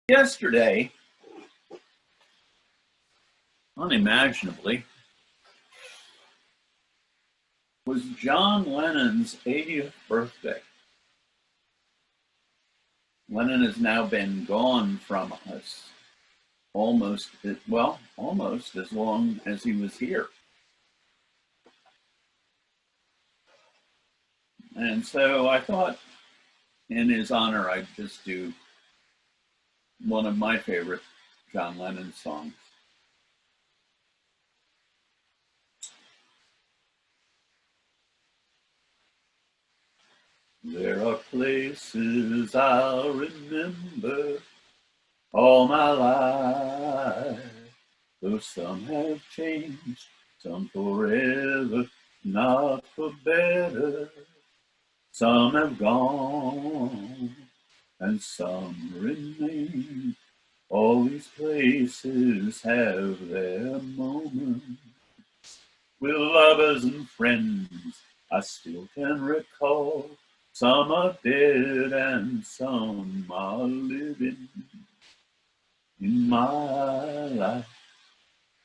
Yesterday, unimaginably, was John Lennon's 80th birthday. Lennon has now been gone from us almost as long as he was here. And so I thought in his honor, I'd just do one of my favorite John Lennon songs. There are places I'll remember all my life, though some have changed, some forever, not for better. Some have gone, and some remain. All these places have their moments. With lovers and friends, I still can recall. Some are dead and some are living. In my life,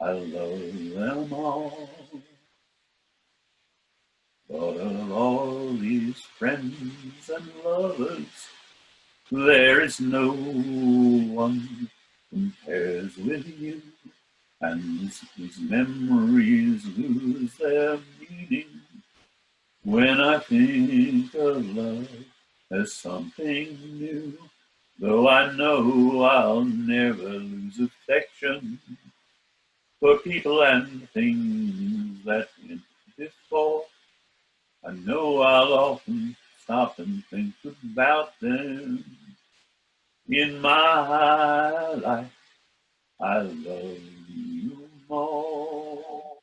I love them all. But of all these friends and lovers, there is no one compares with you, and these memories lose their meaning when I think of love as something new. Though I know I'll never lose affection for people and things that went before, I know I'll often stop and think about them. In my life, I love you more.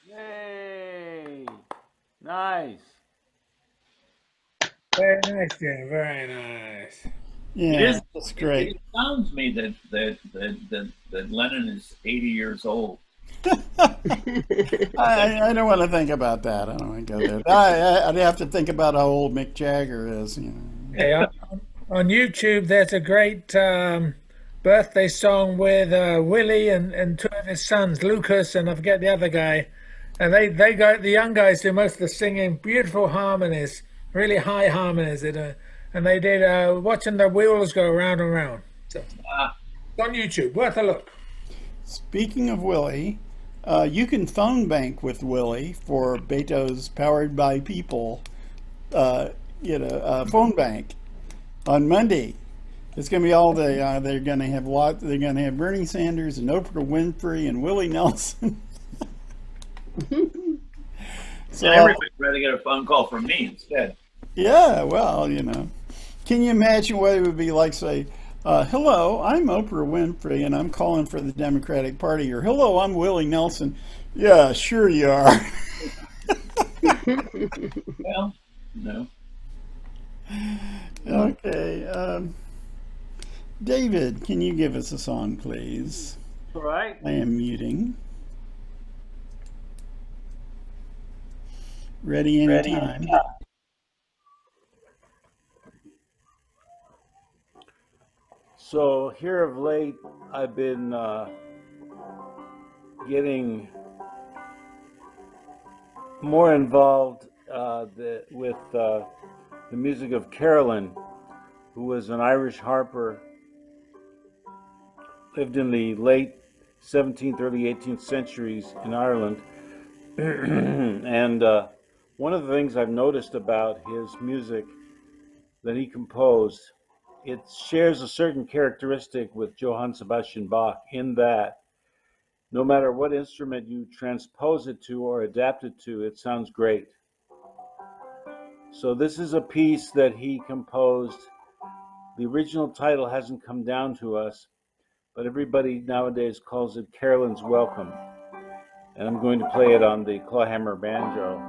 Yay! Nice. Very nice, Jim. Very nice. Yeah, that's great. It astounds me that Lennon is 80 years old. I don't want to think about that. I don't want to go there. I'd have to think about how old Mick Jagger is. Hey, on YouTube, there's a great birthday song with Willie and two of his sons, Lucas and I forget the other guy. And they got the young guys do most of the singing, beautiful harmonies, really high harmonies. And they did watching the wheels go round and round. So it's on YouTube, worth a look. Speaking of Willie, you can phone bank with Willie for Beto's Powered by People, phone bank on Monday. It's going to be all the. They're going to have They're going to have Bernie Sanders and Oprah Winfrey and Willie Nelson. So everybody's ready to get a phone call from me instead. Yeah, well, can you imagine what it would be like? Say, hello, I'm Oprah Winfrey, and I'm calling for the Democratic Party. Or hello, I'm Willie Nelson. Yeah, sure you are. Well, no. Okay. David, can you give us a song, please? All right. I am muting. Ready anytime. So here of late, I've been getting more involved with the music of Carolyn, who was an Irish harper, lived in the late 17th, early 18th centuries in Ireland. And one of the things I've noticed about his music that he composed, it shares a certain characteristic with Johann Sebastian Bach in that no matter what instrument you transpose it to or adapt it to, it sounds great. So this is a piece that he composed. The original title hasn't come down to us, but everybody nowadays calls it Carolyn's Welcome. And I'm going to play it on the clawhammer banjo.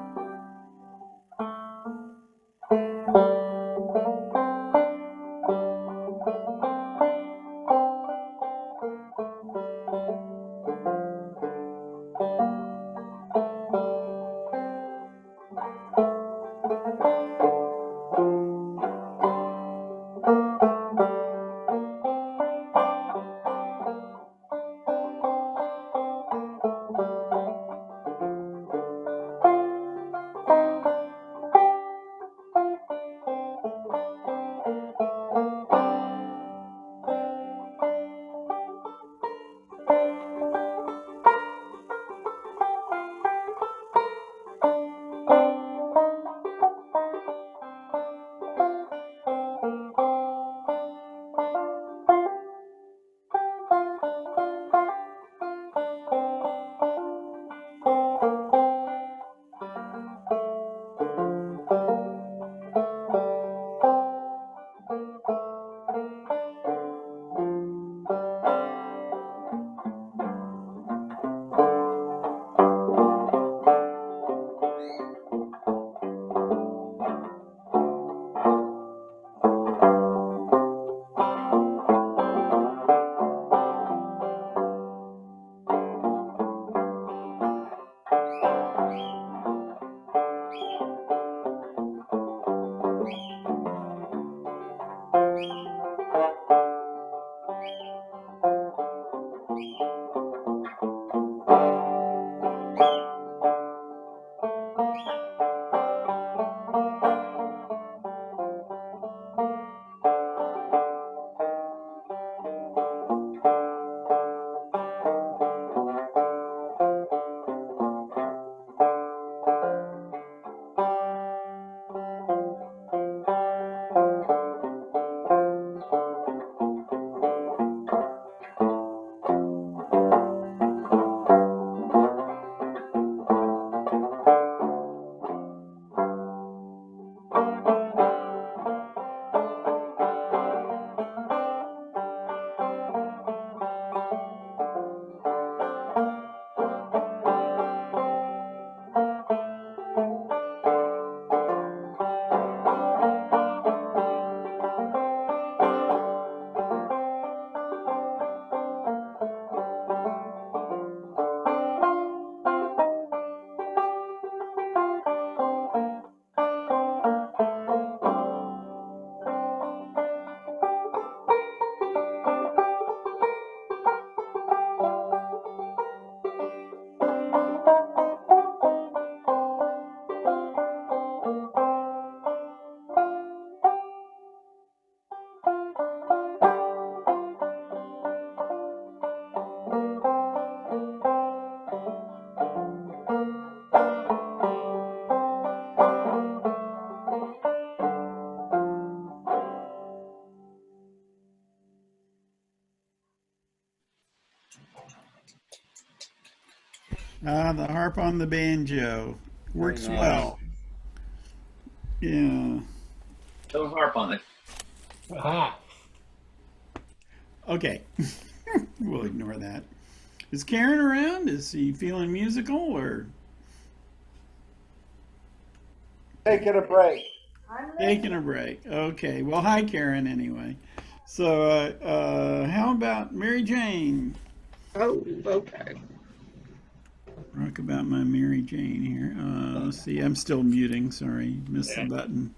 Ah, the harp on the banjo Very works nice. well. Yeah. Don't harp on it. Aha. Okay. We'll ignore that. Is Karen around? Is he feeling musical or Taking a break. taking a break? Okay. Well, hi, Karen, anyway. So, how about Mary Jane? Oh, okay. Talk about my Mary Jane here. Let's see. I'm still muting. Sorry. Missed the button.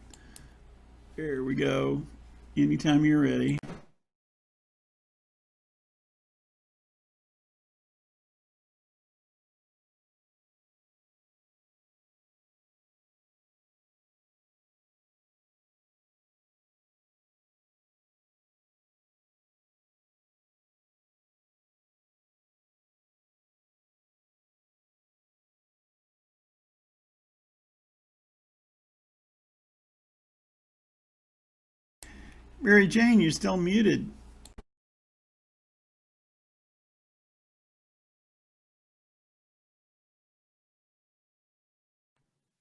There we go. Anytime you're ready. Mary Jane, you're still muted.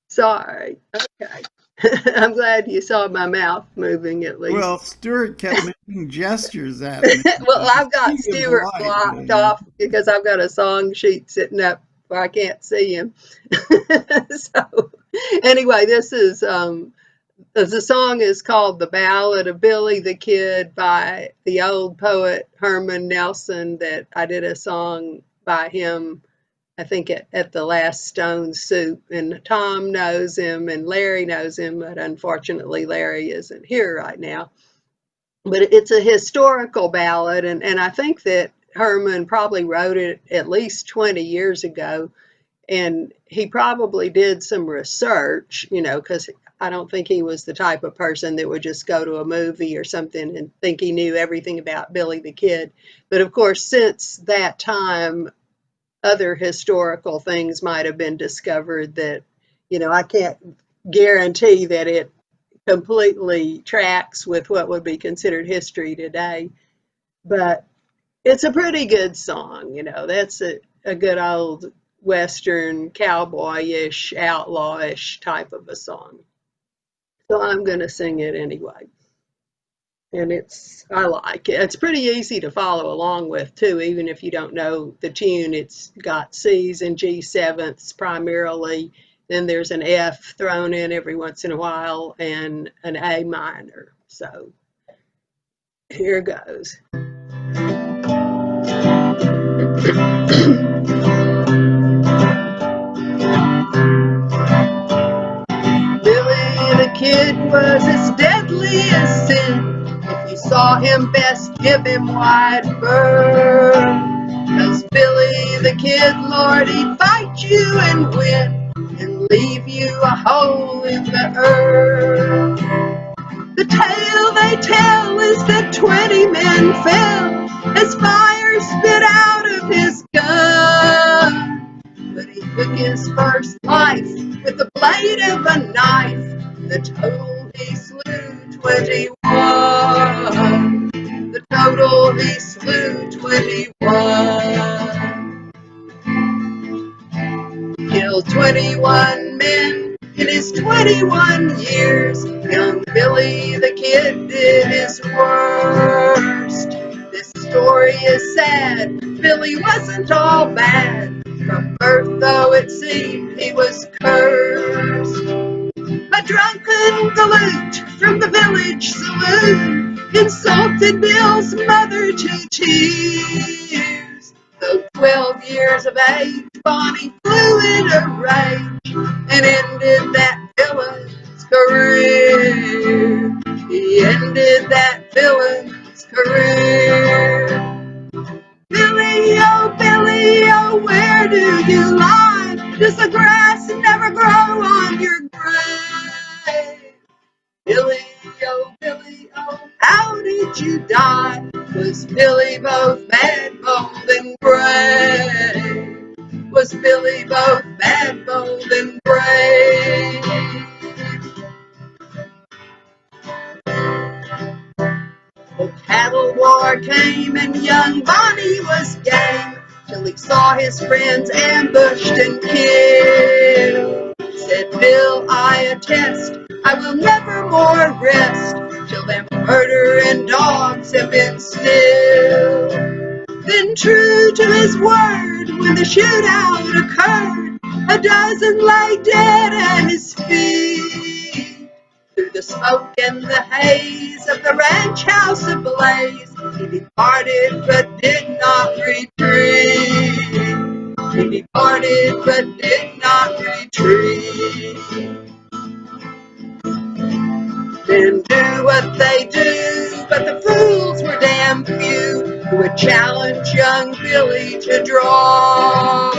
Sorry. Okay. I'm glad you saw my mouth moving at least. Well, Stuart kept making gestures at me. Well, I've got Being Stuart polite, blocked off because I've got a song sheet sitting up where I can't see him. So anyway, this is the song is called "The Ballad of Billy the Kid" by the old poet Herman Nelson. That I did a song by him, I think at the last Stone Soup, and Tom knows him and Larry knows him, but unfortunately Larry isn't here right now. But it's a historical ballad, and I think that Herman probably wrote it at least 20 years ago, and he probably did some research, because I don't think he was the type of person that would just go to a movie or something and think he knew everything about Billy the Kid. But of course, since that time, other historical things might have been discovered that, I can't guarantee that it completely tracks with what would be considered history today. But it's a pretty good song, that's a good old Western cowboyish, outlawish type of a song. So I'm going to sing it anyway. And I like it. It's pretty easy to follow along with too, even if you don't know the tune. It's got C's and G sevenths primarily. Then there's an F thrown in every once in a while and an A minor. So here goes. Billy the Kid was as deadly as sin. If you saw him, best give him wide berth. 'Cause Billy the Kid, Lord, he'd fight you and win, and leave you a hole in the earth. The tale they tell is that 20 men fell as fire spit out of his gun. But he took his first life with the blade of a knife. The total he slew 21. The total he slew 21. Killed 21 men in his 21 years. Young Billy the Kid did his worst. This story is sad. Billy wasn't all bad. From birth, though it seemed he was cursed. A drunken galoot from the village saloon insulted Bill's mother to tears. Though 12 years of age, Bonnie flew in a rage and ended that villain's career. He ended that villain's career. Billy, oh, where do you lie? Does the grass never grow on your grave? Billy, oh, how did you die? Was Billy both bad, bold, and brave? Was Billy both bad, bold, and brave? The cattle war came and young Bonnie was game. till he saw his friends ambushed and killed. Said Bill, I attest, I will never more rest till them murdering dogs have been still. Then true to his word, when the shootout occurred, a dozen lay dead at his feet. Through the smoke and the haze of the ranch house ablaze, he departed but did not retreat. He departed but did not retreat. Men do what they do, but the fools were damn few who would challenge young Billy to draw.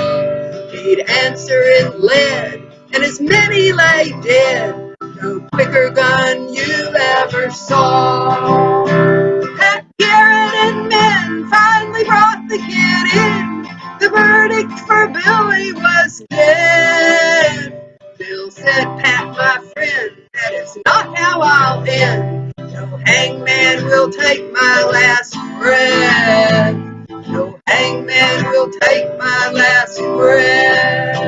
He'd answer in lead, and as many lay dead, no quicker gun you ever saw. Pat Garrett and men finally brought the kid in. The verdict for Billy was dead. Bill said, Pat, my friend, that is not how I'll end. No hangman will take my last breath. No hangman will take my last breath.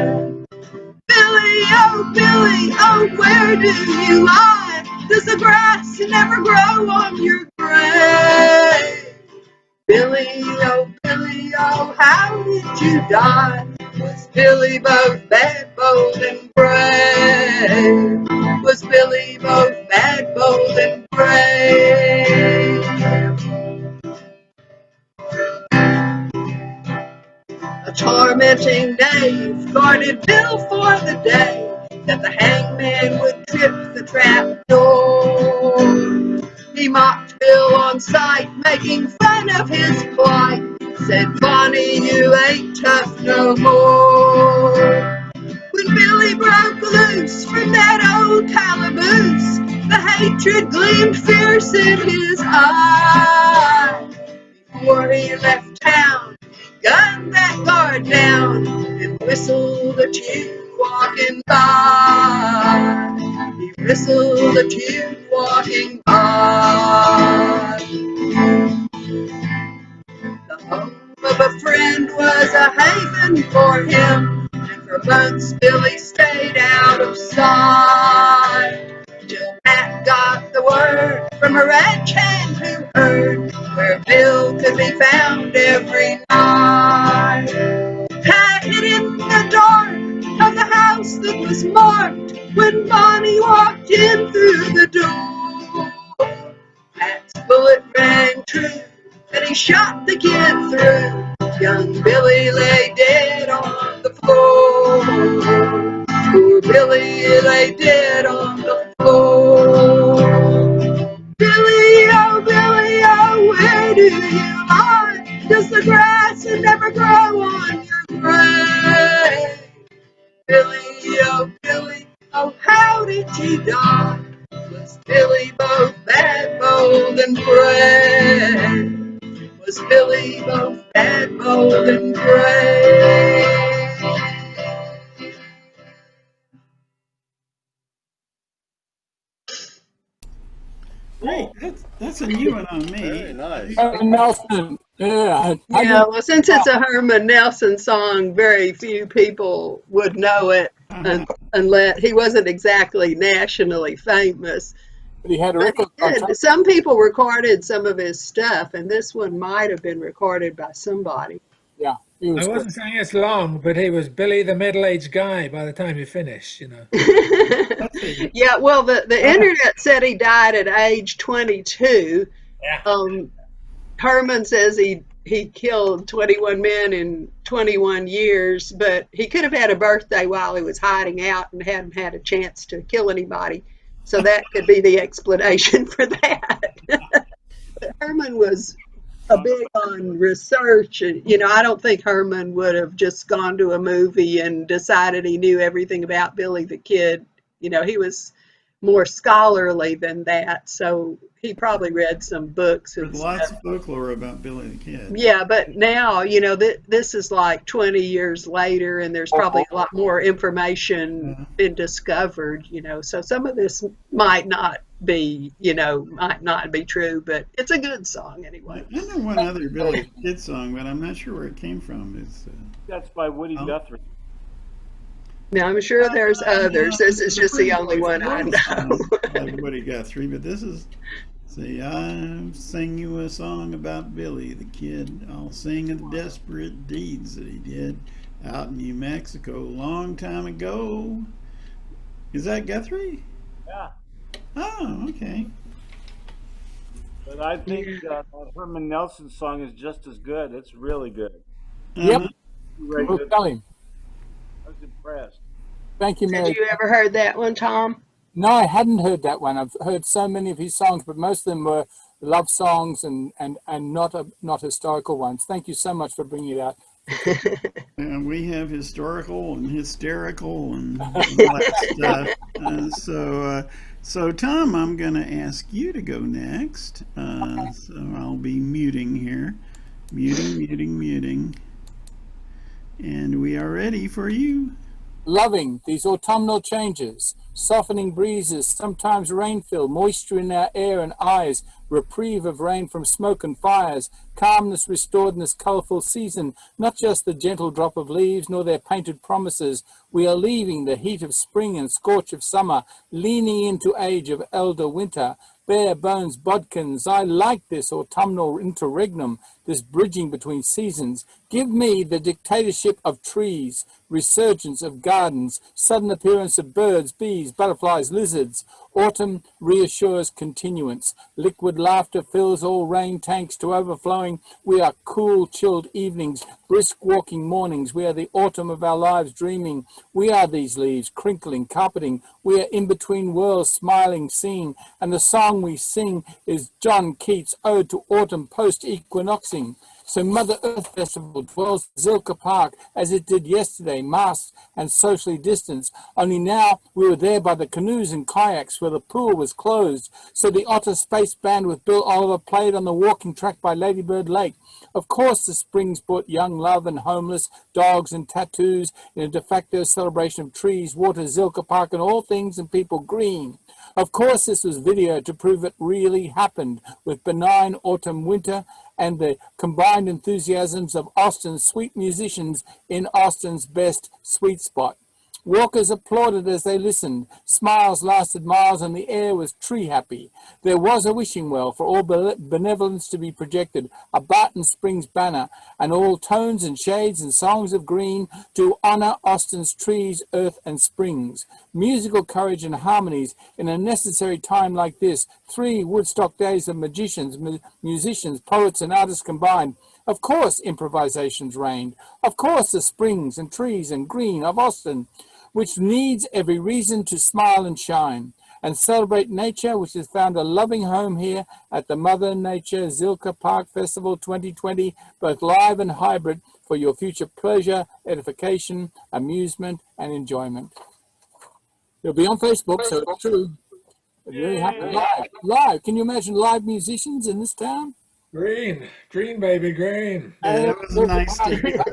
Billy, oh, where do you lie? Does the grass never grow on your grave? Billy, oh, how did you die? Was Billy both bad, bold, and brave? Was Billy both bad, bold, and brave? A tormenting knave guarded Bill for the day that the hangman would trip the trap door. He mocked Bill on sight, making fun of his plight. Said, Bonnie, you ain't tough no more. When Billy broke loose from that old calaboose, the hatred gleamed fierce in his eye. Before he left town, he gunned that guard down and whistled a tune walking by. He whistled a tune walking by. The home of a friend was a haven for him, and for months Billy stayed out of sight. Till Pat got the word from a ranch hand who heard where Bill could be found every night. Pat hid in the dark of the house that was marked when Bonnie walked in through the door. Pat's bullet rang true, and he shot the kid through. Young Billy lay dead on the floor. Poor Billy lay dead on the floor. Billy, oh, where do you lie? Does the grass never grow on your grave? Billy, oh, how did he die? Was Billy both bad, bold, and brave? Was Billy both bad, bold, and brave? Great. That's a new one on me. Very nice. Nelson. Yeah. Yeah, well, since it's a Herman Nelson song, very few people would know it, unless he wasn't exactly nationally famous. But he had a record contract. Some people recorded some of his stuff, and this one might have been recorded by somebody. Yeah. He was I wasn't saying it's long, but he was Billy the middle-aged guy by the time he finished, you know. Yeah, well, the internet said he died at age 22. Yeah. Herman says he killed 21 men in 21 years, but he could have had a birthday while he was hiding out and hadn't had a chance to kill anybody. So that could be the explanation for that. But Herman was a big on research. You know, I don't think Herman would have just gone to a movie and decided he knew everything about Billy the Kid. You know, he was more scholarly than that. So he probably read some books and There's lots stuff. of folklore about Billy the Kid. Yeah, but now, you know, this is like 20 years later, and there's probably a lot more information been discovered, you know. So some of this might not be, you know, might not be true, but it's a good song anyway. I know one other Billy the Kid song, but I'm not sure where it came from. It's That's by Woody Guthrie. Now, I'm sure there's others. This is just the only one I know. Like Woody Guthrie, but this is, say, I'll sing you a song about Billy the Kid. I'll sing of the desperate deeds that he did out in New Mexico a long time ago. Is that Guthrie? Yeah. Oh, okay. But I think that Herman Nelson song is just as good. It's really good. Yep. Very We'll good. tell him. I was impressed. Thank you, Have Mary. you ever heard that one, Tom? No, I hadn't heard that one. I've heard so many of his songs, but most of them were love songs and not historical ones. Thank you so much for bringing it out. And we have historical and hysterical and all that stuff. So Tom, I'm going to ask you to go next. So I'll be muting here. Muting. And we are ready for you. Loving these autumnal changes, softening breezes, sometimes rain-filled, moisture in our air and eyes, reprieve of rain from smoke and fires, calmness restored in this colourful season, not just the gentle drop of leaves, nor their painted promises. We are leaving the heat of spring and scorch of summer, leaning into age of elder winter. Bare bones bodkins, I like this autumnal interregnum, this bridging between seasons. Give me the dictatorship of trees, resurgence of gardens, sudden appearance of birds, bees, butterflies, lizards. Autumn reassures continuance. Liquid laughter fills all rain tanks to overflowing. We are cool, chilled evenings, brisk walking mornings. We are the autumn of our lives dreaming. We are these leaves, crinkling, carpeting. We are in between worlds, smiling, seeing. And the song we sing is John Keats' Ode to Autumn Post-Equinoxing. So Mother Earth Festival dwells in Zilker Park as it did yesterday, masked and socially distanced. Only now we were there by the canoes and kayaks where the pool was closed. So the Otter Space Band with Bill Oliver played on the walking track by Ladybird Lake. Of course the springs brought young love and homeless, dogs and tattoos in a de facto celebration of trees, water, Zilker Park and all things and people green. Of course this was video to prove it really happened with benign autumn winter and the combined enthusiasms of Austin's sweet musicians in Austin's best sweet spot. Walkers applauded as they listened. Smiles lasted miles and the air was tree happy. There was a wishing well for all benevolence to be projected, a Barton Springs banner, and all tones and shades and songs of green to honor Austin's trees, earth, and springs. Musical courage and harmonies in a necessary time like this. 3 Woodstock days of magicians, musicians, poets, and artists combined. Of course improvisations reigned. Of course the springs and trees and green of Austin, which needs every reason to smile and shine and celebrate nature, which has found a loving home here at the Mother Nature Zilker Park Festival 2020, both live and hybrid, for your future pleasure, edification, amusement, and enjoyment. It'll be on Facebook, so it's true. It really happened live. Can you imagine live musicians in this town? Green, baby, green. Yeah, it was nice to hear.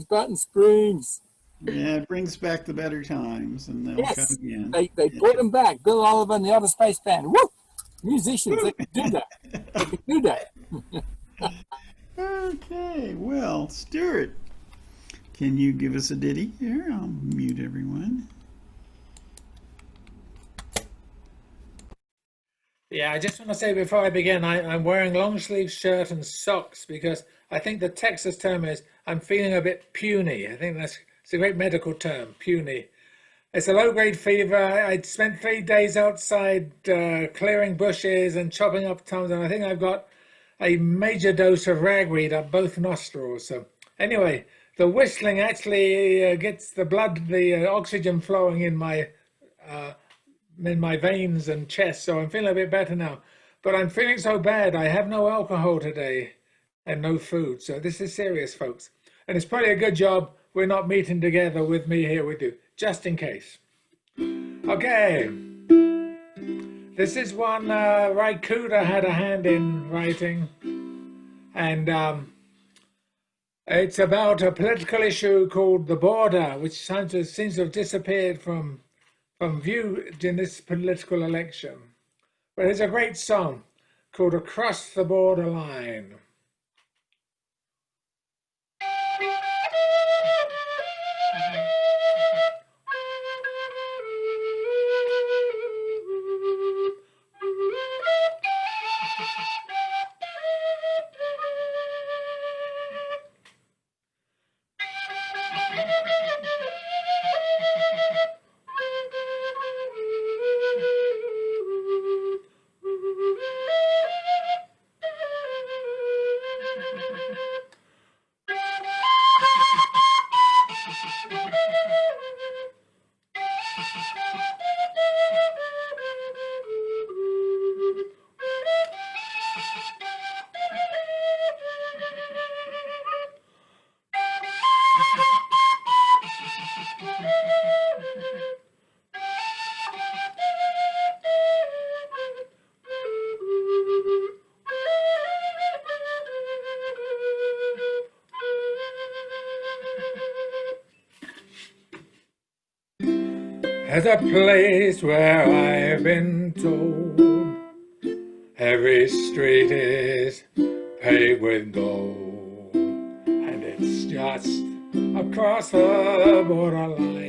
Button Springs. Yeah, it brings back the better times, and they'll come again. They brought them back. Bill Oliver and the Outer Space Band. Woo! Musicians, they can do that. They can do that. Okay, well, Stuart, can you give us a ditty here? I'll mute everyone. Yeah, I just want to say before I begin, I'm wearing long sleeve shirt and socks because I think the Texas term is I'm feeling a bit puny. I think it's a great medical term, puny. It's a low-grade fever. I spent 3 days outside clearing bushes and chopping up tons, and I think I've got a major dose of ragweed up both nostrils. So anyway, the whistling actually gets the oxygen flowing in my veins and chest, so I'm feeling a bit better now. But I'm feeling so bad, I have no alcohol today and no food. So this is serious, folks. And it's probably a good job we're not meeting together with me here with you, just in case. Okay. This is one Ray Cooder had a hand in writing, and it's about a political issue called the border, which seems to have disappeared from view in this political election. But it's a great song called Across the Borderline. There's a place where I've been told every street is paved with gold, and it's just across the borderline.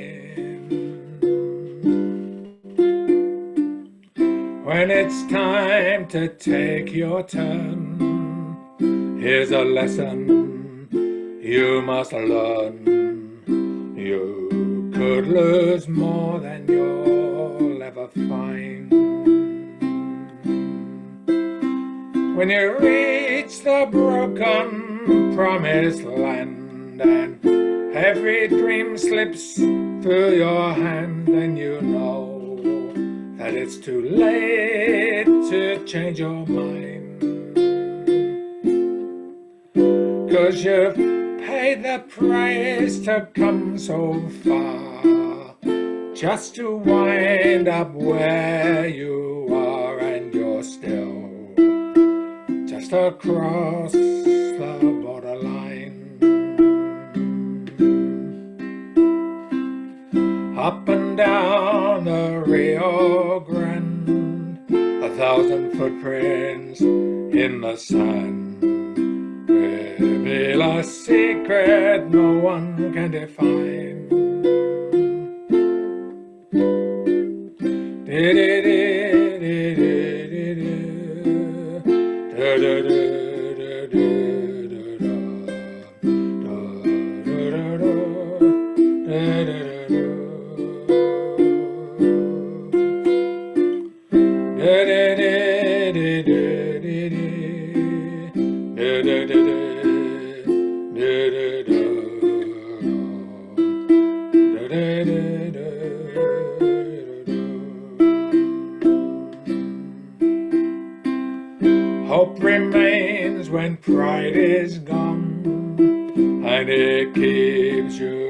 When it's time to take your turn, here's a lesson you must learn. You could lose more than you'll ever find. When you reach the broken promised land and every dream slips through your hand, then you know that it's too late to change your mind. 'Cause you've paid the price to come so far, just to wind up where you are, and you're still just across the borderline. Up and down the Rio Grande, 1,000 footprints in the sand reveal a secret no one can define. Hope remains when pride is gone, and it keeps you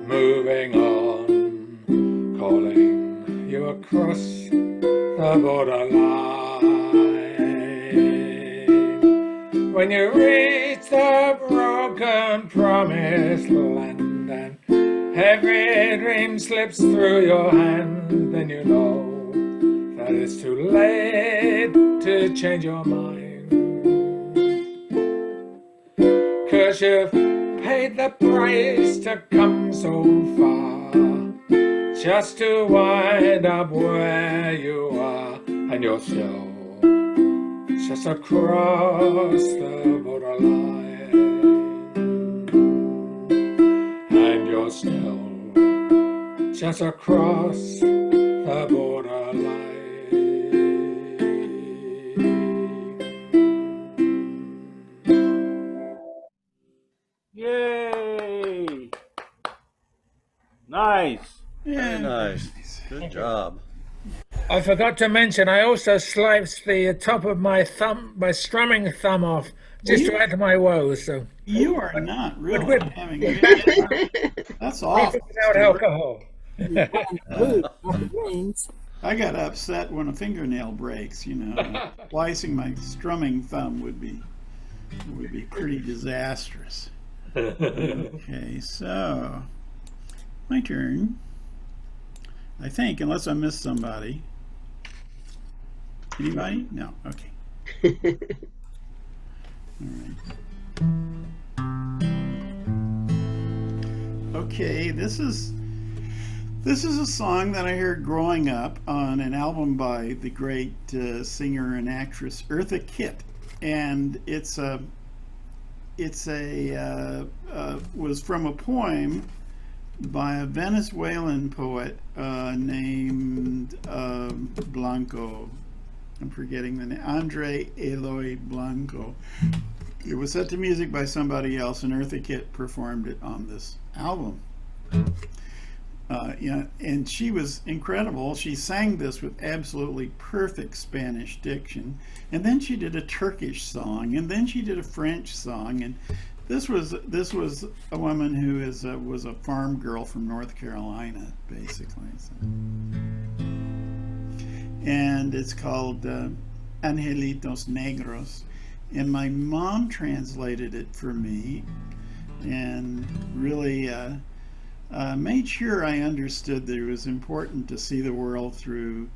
moving on, calling you across the borderline. When you reach the broken promised land and every dream slips through your hand, then you know that it's too late to change your mind. 'Cause you've paid the price to come so far, just to wind up where you are, and you're still just across the borderline. And you're still just across the borderline. Yay! Nice. Very nice. Good job. I forgot to mention, I also sliced the top of my thumb, my strumming thumb off, just to add to my woes. So You are not really good. having a good time. That's awful. without alcohol. Blue, not greens. I got upset when a fingernail breaks, you know. Slicing my strumming thumb would be pretty disastrous. Okay, so my turn. I think, unless I missed somebody. Anybody? No. Okay. All right. Okay, this is a song that I heard growing up on an album by the great singer and actress Eartha Kitt, and was from a poem by a Venezuelan poet named Blanco. I'm forgetting the name. Andre Eloy Blanco. It was set to music by somebody else, and Eartha Kitt performed it on this album. And she was incredible. She sang this with absolutely perfect Spanish diction, and then she did a Turkish song, and then she did a French song, and this was a woman who was a farm girl from North Carolina, basically. So. And it's called Angelitos Negros, and my mom translated it for me, and really made sure I understood that it was important to see the world through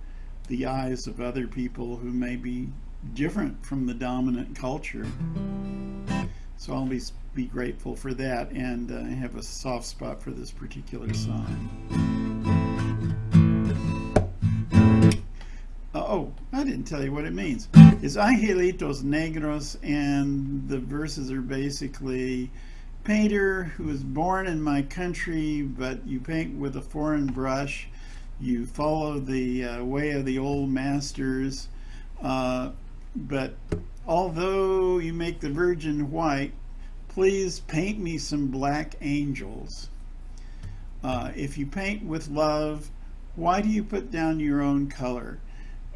the eyes of other people who may be different from the dominant culture. So I'll be grateful for that, and I have a soft spot for this particular song. Oh, I didn't tell you what it means. It's Angelitos Negros, and the verses are basically: painter who is born in my country, but you paint with a foreign brush. You follow the way of the old masters, but although you make the Virgin white, please paint me some black angels. If you paint with love, why do you put down your own color?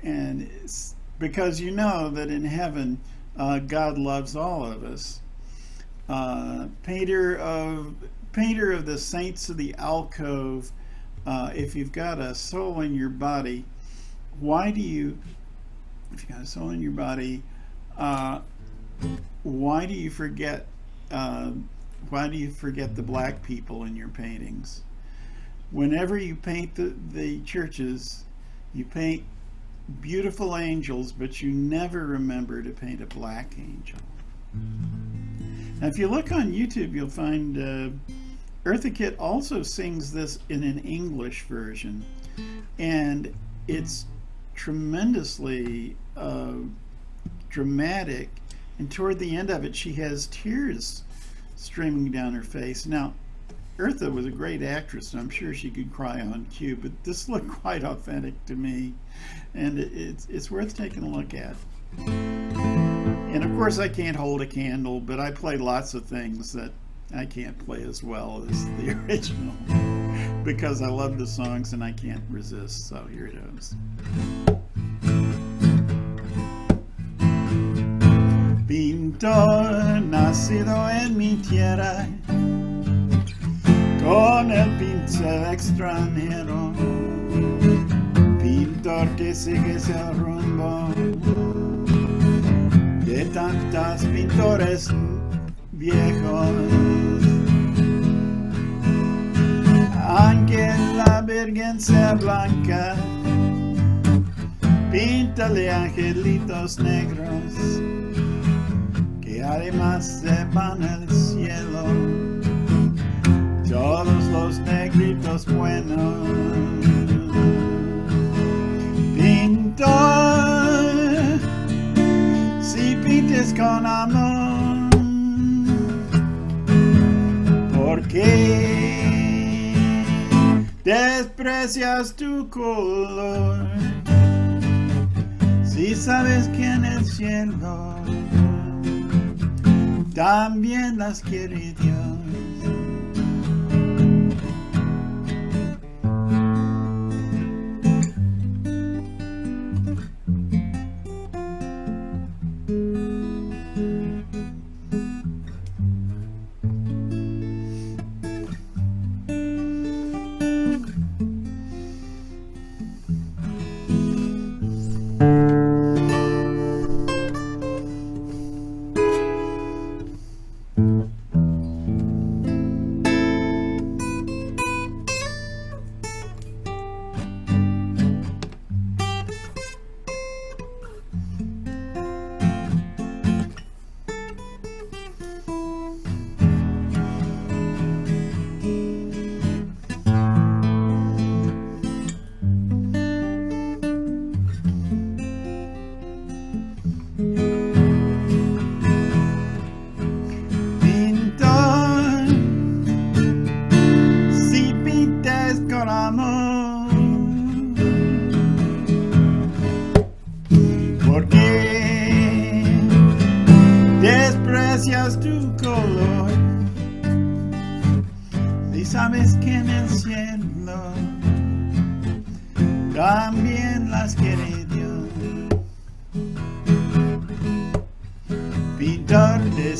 And it's because you know that in heaven, God loves all of us. Painter of the saints of the alcove, if you've got a soul in your body, why do you forget the black people in your paintings? Whenever you paint the churches, you paint beautiful angels, but you never remember to paint a black angel. Now, if you look on YouTube, you'll find Eartha Kitt also sings this in an English version, and it's tremendously dramatic, and toward the end of it she has tears streaming down her face. Now, Eartha was a great actress, and I'm sure she could cry on cue, but this looked quite authentic to me, and it's worth taking a look at. And of course I can't hold a candle, but I play lots of things that I can't play as well as the original because I love the songs and I can't resist. So here it is. Pintor nacido en mi tierra, con el pincel extranjero, pintor que sigue ese rumbo de tantos pintores viejos, aunque la Virgen sea blanca, píntale angelitos negros que además sepan el cielo, todos los negritos buenos. Pintor, si pintes con amor, ¿por qué desprecias tu color? Si sabes que en el cielo también las quiere Dios.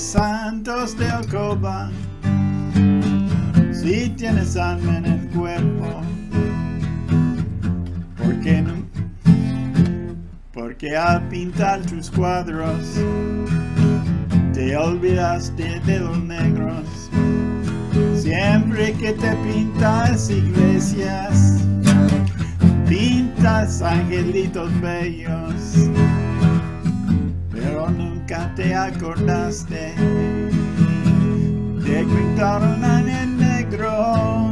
santos de alcoba, si tienes alma en el cuerpo, ¿por qué no? Porque al pintar tus cuadros te olvidaste de los negros. Siempre que te pintas iglesias, pintas angelitos bellos, pero nunca te acordaste de pintar en el negro.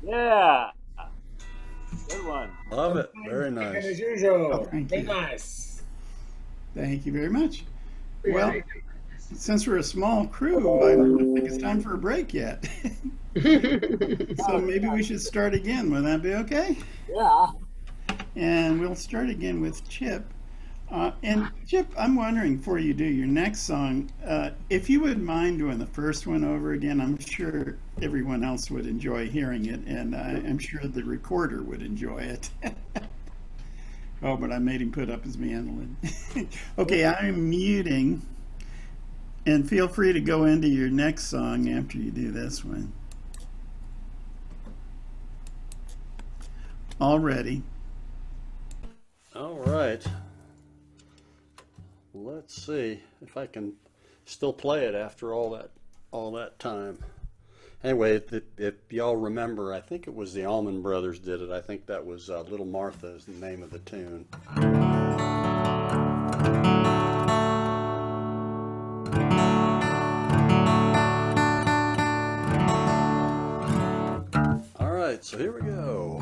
Yeah. Good one. Love it. Very As nice. usual. Thank Very you. nice. Thank you very much. Well, since we're a small crew, I don't think it's time for a break yet. So maybe we should start again. Would that be okay? Yeah. And we'll start again with Chip. And Chip, I'm wondering before you do your next song, if you would mind doing the first one over again. I'm sure everyone else would enjoy hearing it, and I'm sure the recorder would enjoy it. Oh, but I made him put up his mandolin. Okay, I'm muting. And feel free to go into your next song after you do this one. All ready. All right. Let's see if I can still play it after all that time. Anyway, if y'all remember, I think it was the Allman Brothers did it. I think that was Little Martha is the name of the tune. All right, so here we go.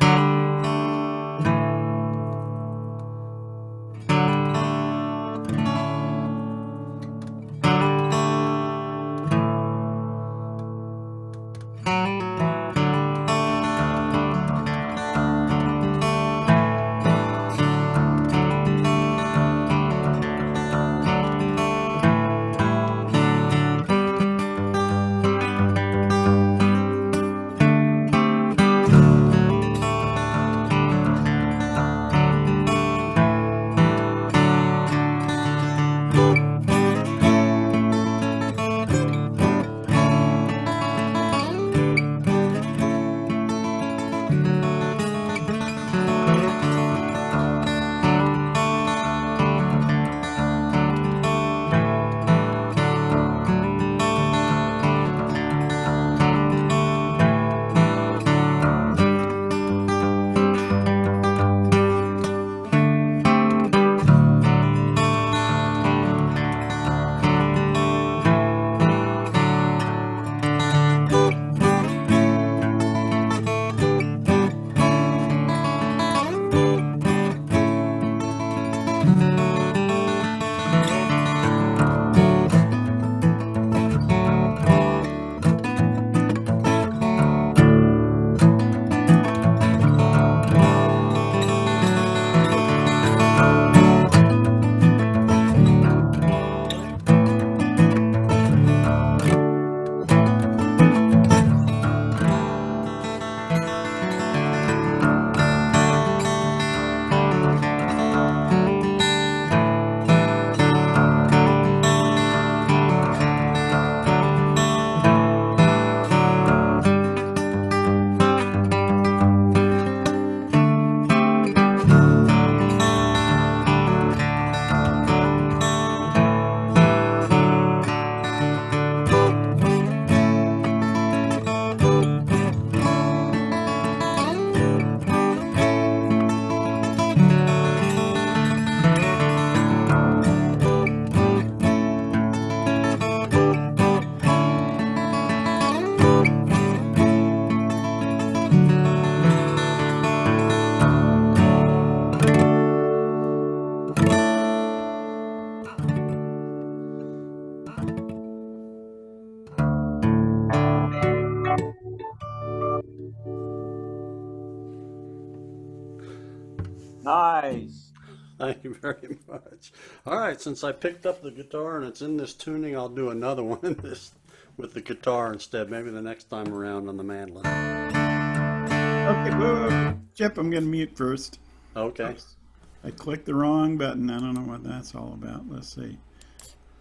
Nice. Thank you very much. All right, since I picked up the guitar and it's in this tuning, I'll do another one in this with the guitar instead. Maybe the next time around on the mandolin. Okay, whoa. Jeff, I'm going to mute first. Okay. Oops. I clicked the wrong button. I don't know what that's all about. Let's see.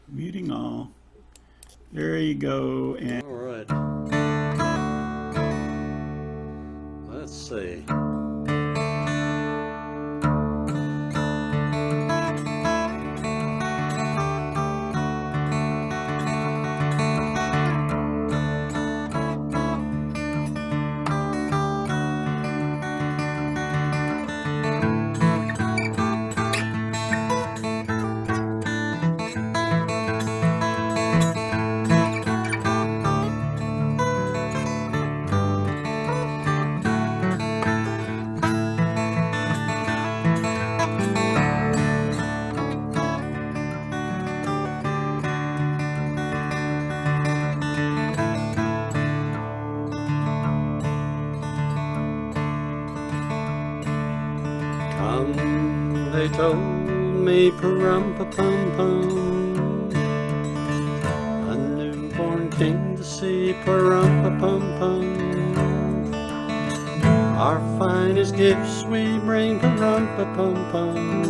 Muting all. There you go. And All right. Let's see. They told me pa-rum-pa-pum-pum, a newborn king to see pa-rum-pa-pum-pum. Our finest gifts we bring pa-rum-pa-pum-pum,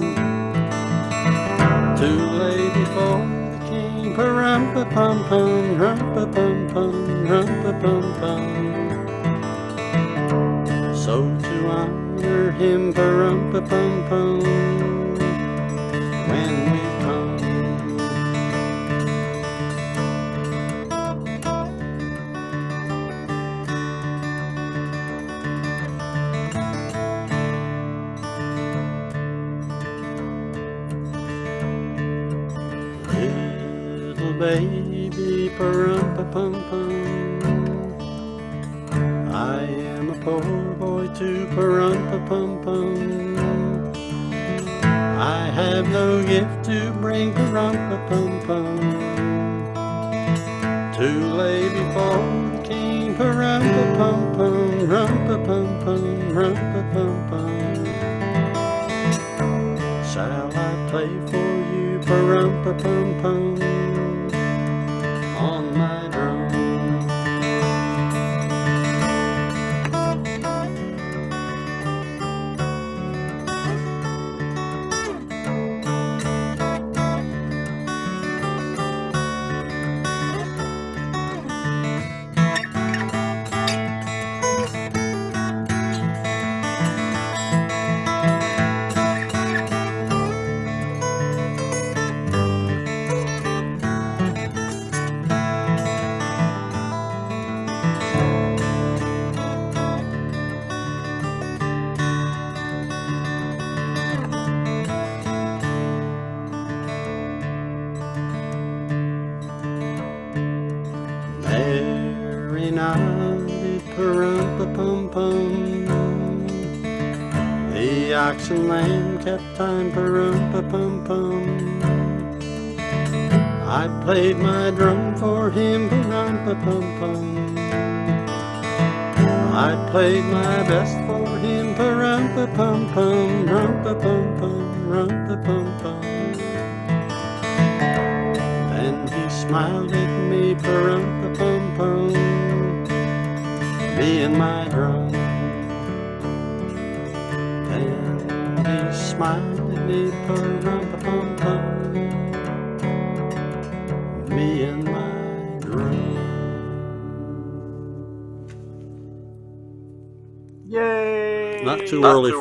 to lay before the king pa-rum-pa-pum-pum, rum-pa-pum-pum, rum-pa-pum-pum. So to honor him pa-rum-pa-pum-pum when we come. Little baby pa-rum-pa-pum-pum, I am a poor boy to pa-rum-pa-pum-pum. I have no gift to bring pa-rum-pa-pum-pum, to lay before the king pa-rum-pa-pum-pum, rum-pa-pum-pum, rum-pa-pum-pum. Shall I play for you pa-rum-pa-pum-pum on my drum? Mary nodded pa-rum-pa-pum-pum, the ox and lamb kept time pa-rum-pa-pum-pum. I played my drum for him pa-rum-pa-pum-pum, I played my best for him pa-rum-pa-pum-pum, rum-pa-pum-pum, rum-pa-pum-pum. And he smiled at me pa-rum-pa-pum-pum, me and my drum. And he smiled at me pa-rum-pa-pum-pum, me and my drum. Yay! Not too early.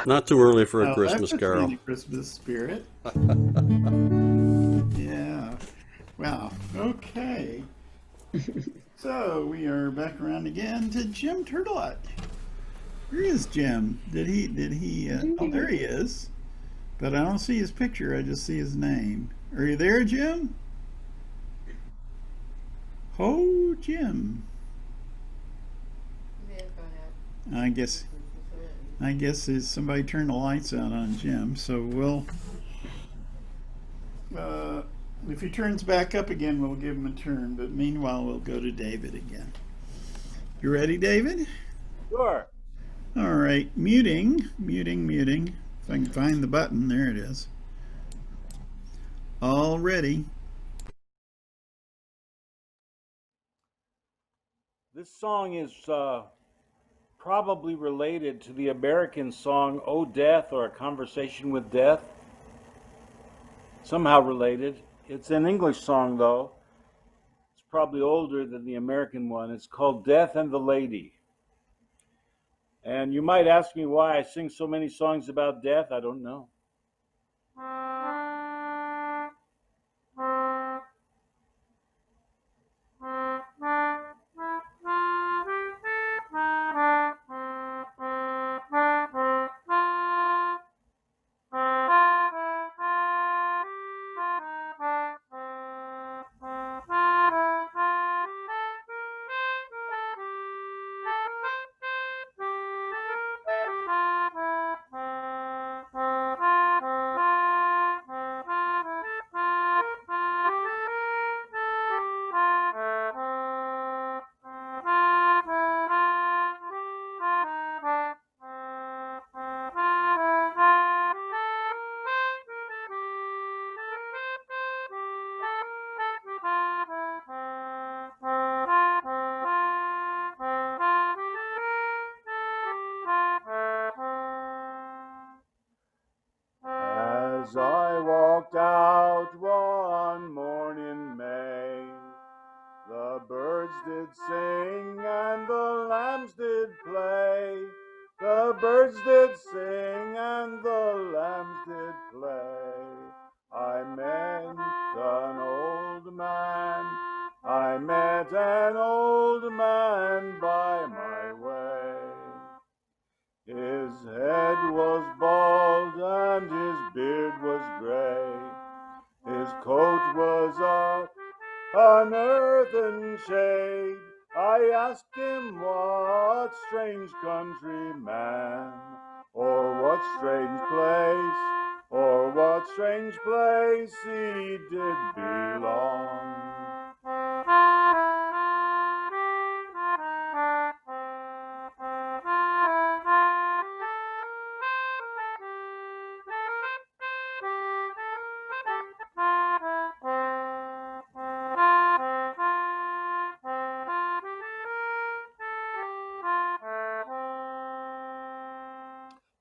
Not too early for a oh, Christmas that puts carol. me in the Christmas spirit. Yeah. Wow. Okay. So we are back around again to Jim Tourtellot. Where is Jim? Did he? Oh, there he is. But I don't see his picture. I just see his name. Are you there, Jim? Oh, Jim. I guess somebody turned the lights out on Jim. So we'll. If he turns back up again, we'll give him a turn. But meanwhile, we'll go to David again. You ready, David? Sure. All right. Muting. If I can find the button, there it is. All ready. This song is probably related to the American song "Oh Death" or "A Conversation with Death." Somehow related. It's an English song, though. It's probably older than the American one. It's called "Death and the Lady." And you might ask me why I sing so many songs about death. I don't know. As I walked out one morning in May, the birds did sing and the lambs did play. The birds did sing and the lambs did play. I met an old man, I met an old man by my way. His head was bald and his beard was gray. His coat was an earthen shade. I asked him what strange country man, or what strange place, or what strange place he did belong.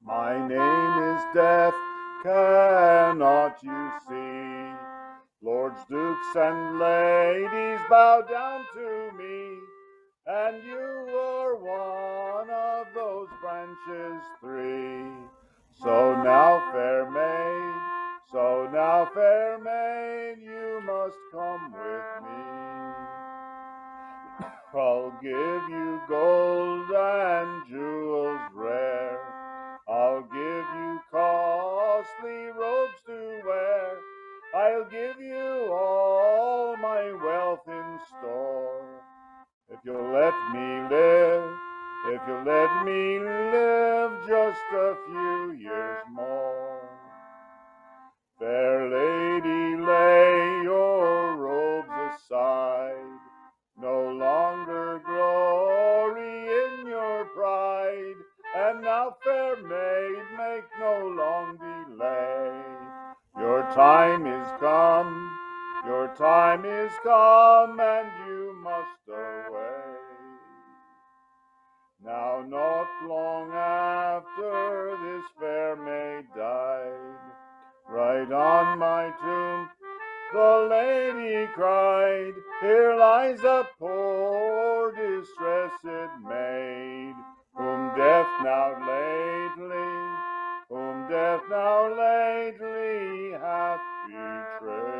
My name is Death, cannot you see? Lords, dukes, and ladies bow down to me, and you are one of those branches three. So now, fair maid, so now, fair maid, you must come with me. I'll give you gold and jewels rare. I'll give you costly robes to wear. I'll give you all my wealth in store. If you'll let me live, if you'll let me live just a few years more. Fair lady, lay your robes aside. No longer glory in your pride. And now, fair maid, make no long delay. Your time is come, your time is come, and you must away. Now, not long after this fair maid died, right on my tomb the lady cried, here lies a poor distressed maid, whom death now lately hath betrayed.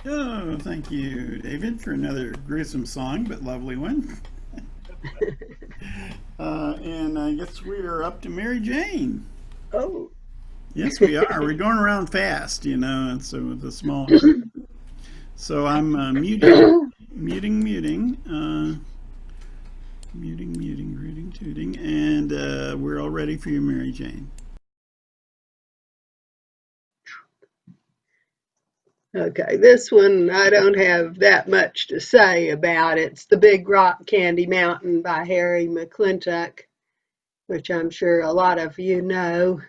Oh, thank you, David, for another gruesome song, but lovely one. And I guess we are up to Mary Jane. Oh, Yes, we are. We're going around fast, you know, and so with the small. So I'm muting, rooting, tooting, and we're all ready for you, Mary Jane. Okay, this one I don't have that much to say about. It's The Big Rock Candy Mountain by Harry McClintock, which I'm sure a lot of you know,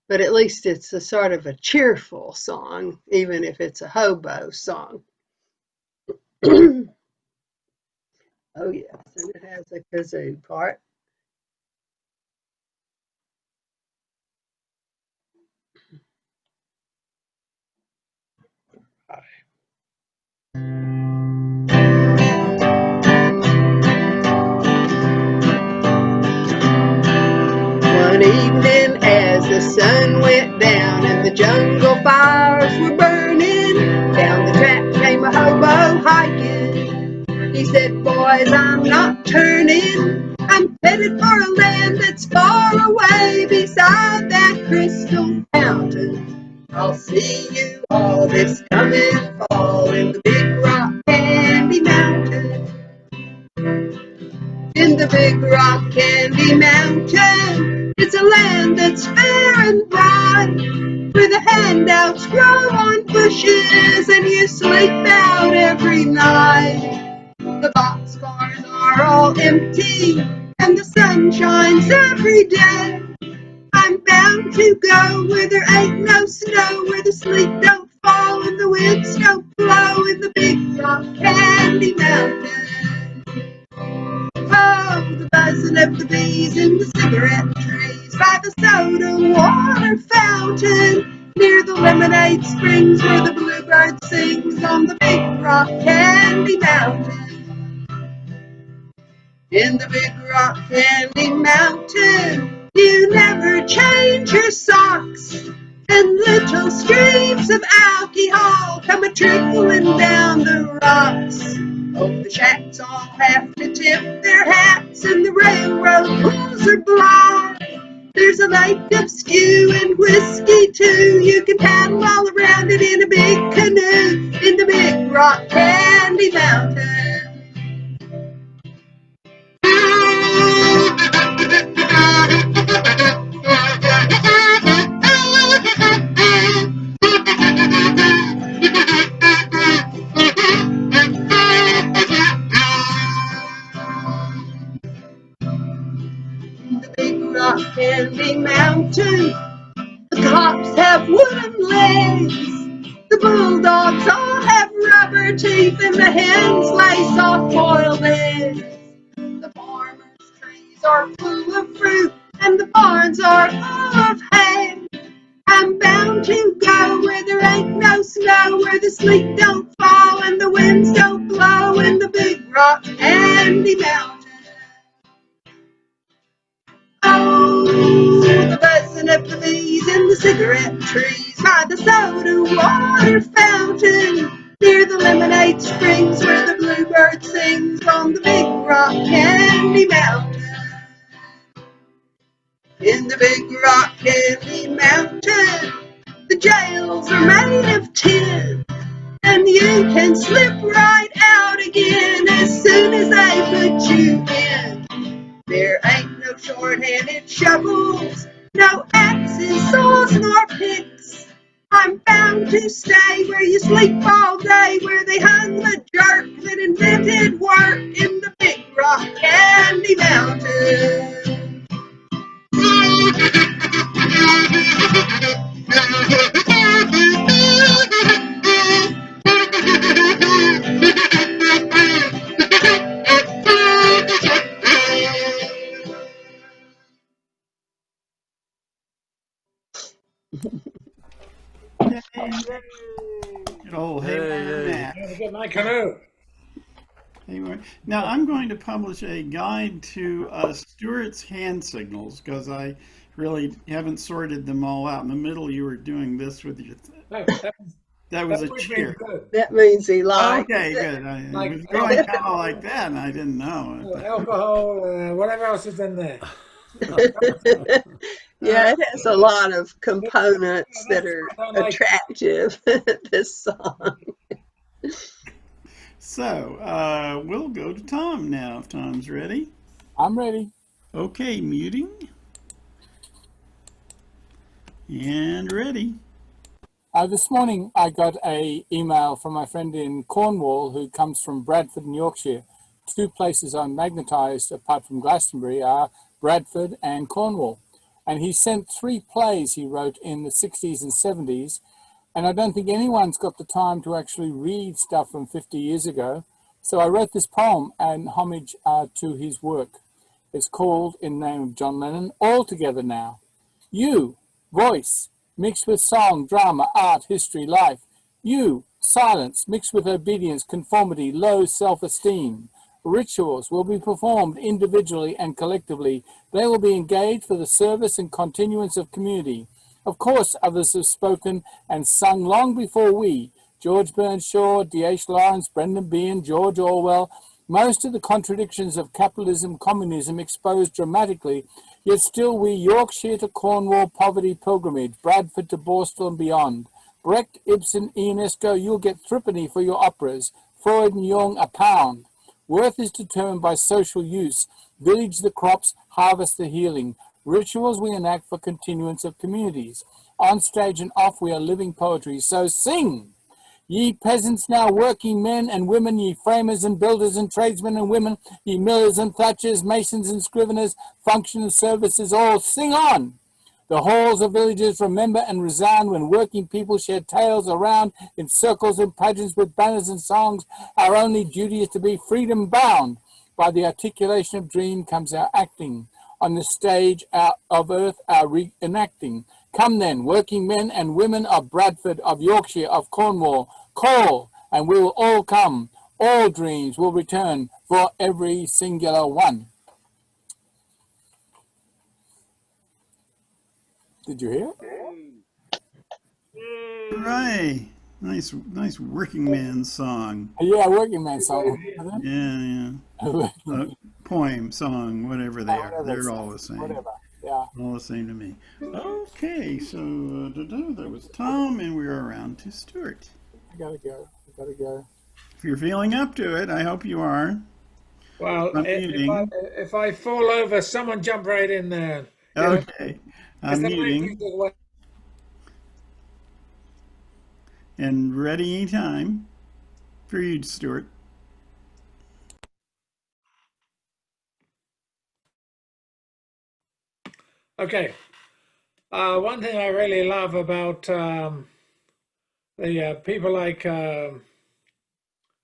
but at least it's a sort of a cheerful song, even if it's a hobo song. Oh, yes, and it has a kazoo part. One evening as the sun went down and the jungle fires were burning, down the track came a hobo hiking. He said, boys, I'm not turning. I'm headed for a land that's far away beside that crystal fountain. I'll see you all this coming fall in the Big Rock Candy Mountain. In the Big Rock Candy Mountain, it's a land that's fair and bright, where the handouts grow on bushes and you sleep out every night. The boxcars are all empty and the sun shines every day. I'm bound to go where there ain't no snow, where the sleet don't fall and the winds don't blow, in the Big Rock Candy Mountain. Oh, the buzzing of the bees in the cigarette trees by the soda water fountain, near the lemonade springs where the bluebird sings on the Big Rock Candy Mountain. In the Big Rock Candy Mountain, you never change your socks, and little streams of alcohol come a-trickling down the rocks. Oh, the shacks all have to tip their hats, and the railroad pools are black. There's a lake of stew and whiskey, too. You can paddle all around it in a big canoe in the Big Rock Candy Mountain. The Big Rock Candy Mountain, the cops have wooden legs, the bulldogs all have rubber teeth, and the hens lay soft-boiled eggs. The farmers' trees are full of fruit, and the barns are full of hay. I'm bound to go where there ain't no snow, where the sleet don't fall and the winds don't blow, in the Big Rock Candy Mountain. Oh, the buzzing of the bees in the cigarette trees by the soda water fountain, near the lemonade springs where the bluebird sings on the Big Rock Candy Mountain. In the Big Rock Candy Mountain, the jails are made of tin, and you can slip right out again as soon as they put you in. There ain't no short-handed shovels, no axes, saws, nor picks. I'm bound to stay where you sleep all day, where they hung the jerk that invented work, in the Big Rock Candy Mountain. Good old Haywire Matt. Don't forget my canoe. Anyway, now I'm going to publish a guide to Stuart's hand signals because I really haven't sorted them all out. In the middle, you were doing this with your. That was a cheer. That means he likes Okay, it. good. I was going kind of like that, and I didn't know. Alcohol, whatever else is in there. Yeah, it has a lot of components that are attractive, this song. So, we'll go to Tom now, if Tom's ready. I'm ready. Okay, muting. And ready. This morning I got an email from my friend in Cornwall who comes from Bradford in Yorkshire. Two places I'm magnetised apart from Glastonbury are Bradford and Cornwall. And he sent 3 plays he wrote in the 60s and 70s. And I don't think anyone's got the time to actually read stuff from 50 years ago. So I wrote this poem in homage to his work. It's called, in the name of John Lennon, All Together Now. You, voice, mixed with song, drama, art, history, life. You, silence, mixed with obedience, conformity, low self-esteem. Rituals will be performed individually and collectively. They will be engaged for the service and continuance of community. Of course, others have spoken and sung long before we. George Bernard Shaw, D.H. Lawrence, Brendan Behan, George Orwell. Most of the contradictions of capitalism, communism exposed dramatically, yet still we Yorkshire to Cornwall poverty pilgrimage, Bradford to Borstal and beyond. Brecht, Ibsen, Ionesco, you'll get threepenny for your operas. Freud and Jung, £1. Worth is determined by social use. Village the crops, harvest the healing. Rituals we enact for continuance of communities. On stage and off we are living poetry, so sing! Ye peasants now, working men and women, ye framers and builders and tradesmen and women, ye millers and thatchers, masons and scriveners, function and services, all sing on! The halls of villages remember and resound when working people share tales around in circles and pageants with banners and songs. Our only duty is to be freedom bound. By the articulation of dream comes our acting. On the stage of earth, our reenacting. Come then, working men and women of Bradford, of Yorkshire, of Cornwall, call, and we will all come. All dreams will return for every singular one. Did you hear it? Right. Nice working man song. Yeah, working man song. Yeah. Poem, song, whatever they are. They're all the same. Whatever. Yeah. All the same to me. Okay, so that was Tom, and we're around to Stuart. I gotta go. If you're feeling up to it, I hope you are. Well, if I fall over, someone jump right in there. Okay, I'm muting. And ready anytime for you, Stuart. Okay. One thing I really love about the people like Town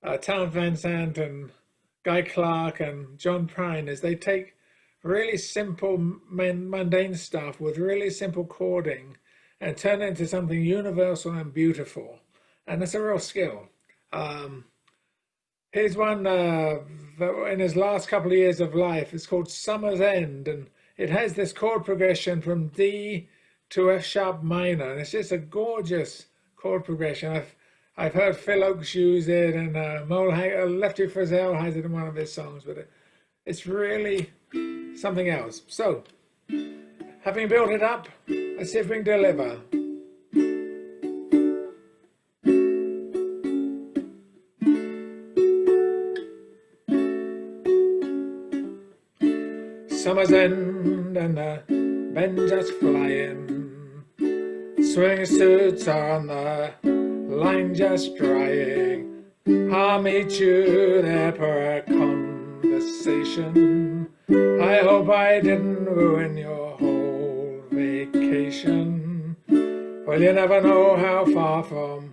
Van Sant and Guy Clark and John Prine is they take really simple mundane stuff with really simple chording and turn it into something universal and beautiful. And it's a real skill. Here's one that in his last couple of years of life. It's called Summer's End, and it has this chord progression from D to F sharp minor, and it's just a gorgeous chord progression. I've heard Phil Oakes use it, and Lefty Frizzell has it in one of his songs, but it's really something else. So, having built it up, let's see if we can deliver. Summer's end and the men just flying, swing suits are on the line just drying. I'll meet you there for a conversation. I hope I didn't ruin your whole vacation. Well, you never know how far from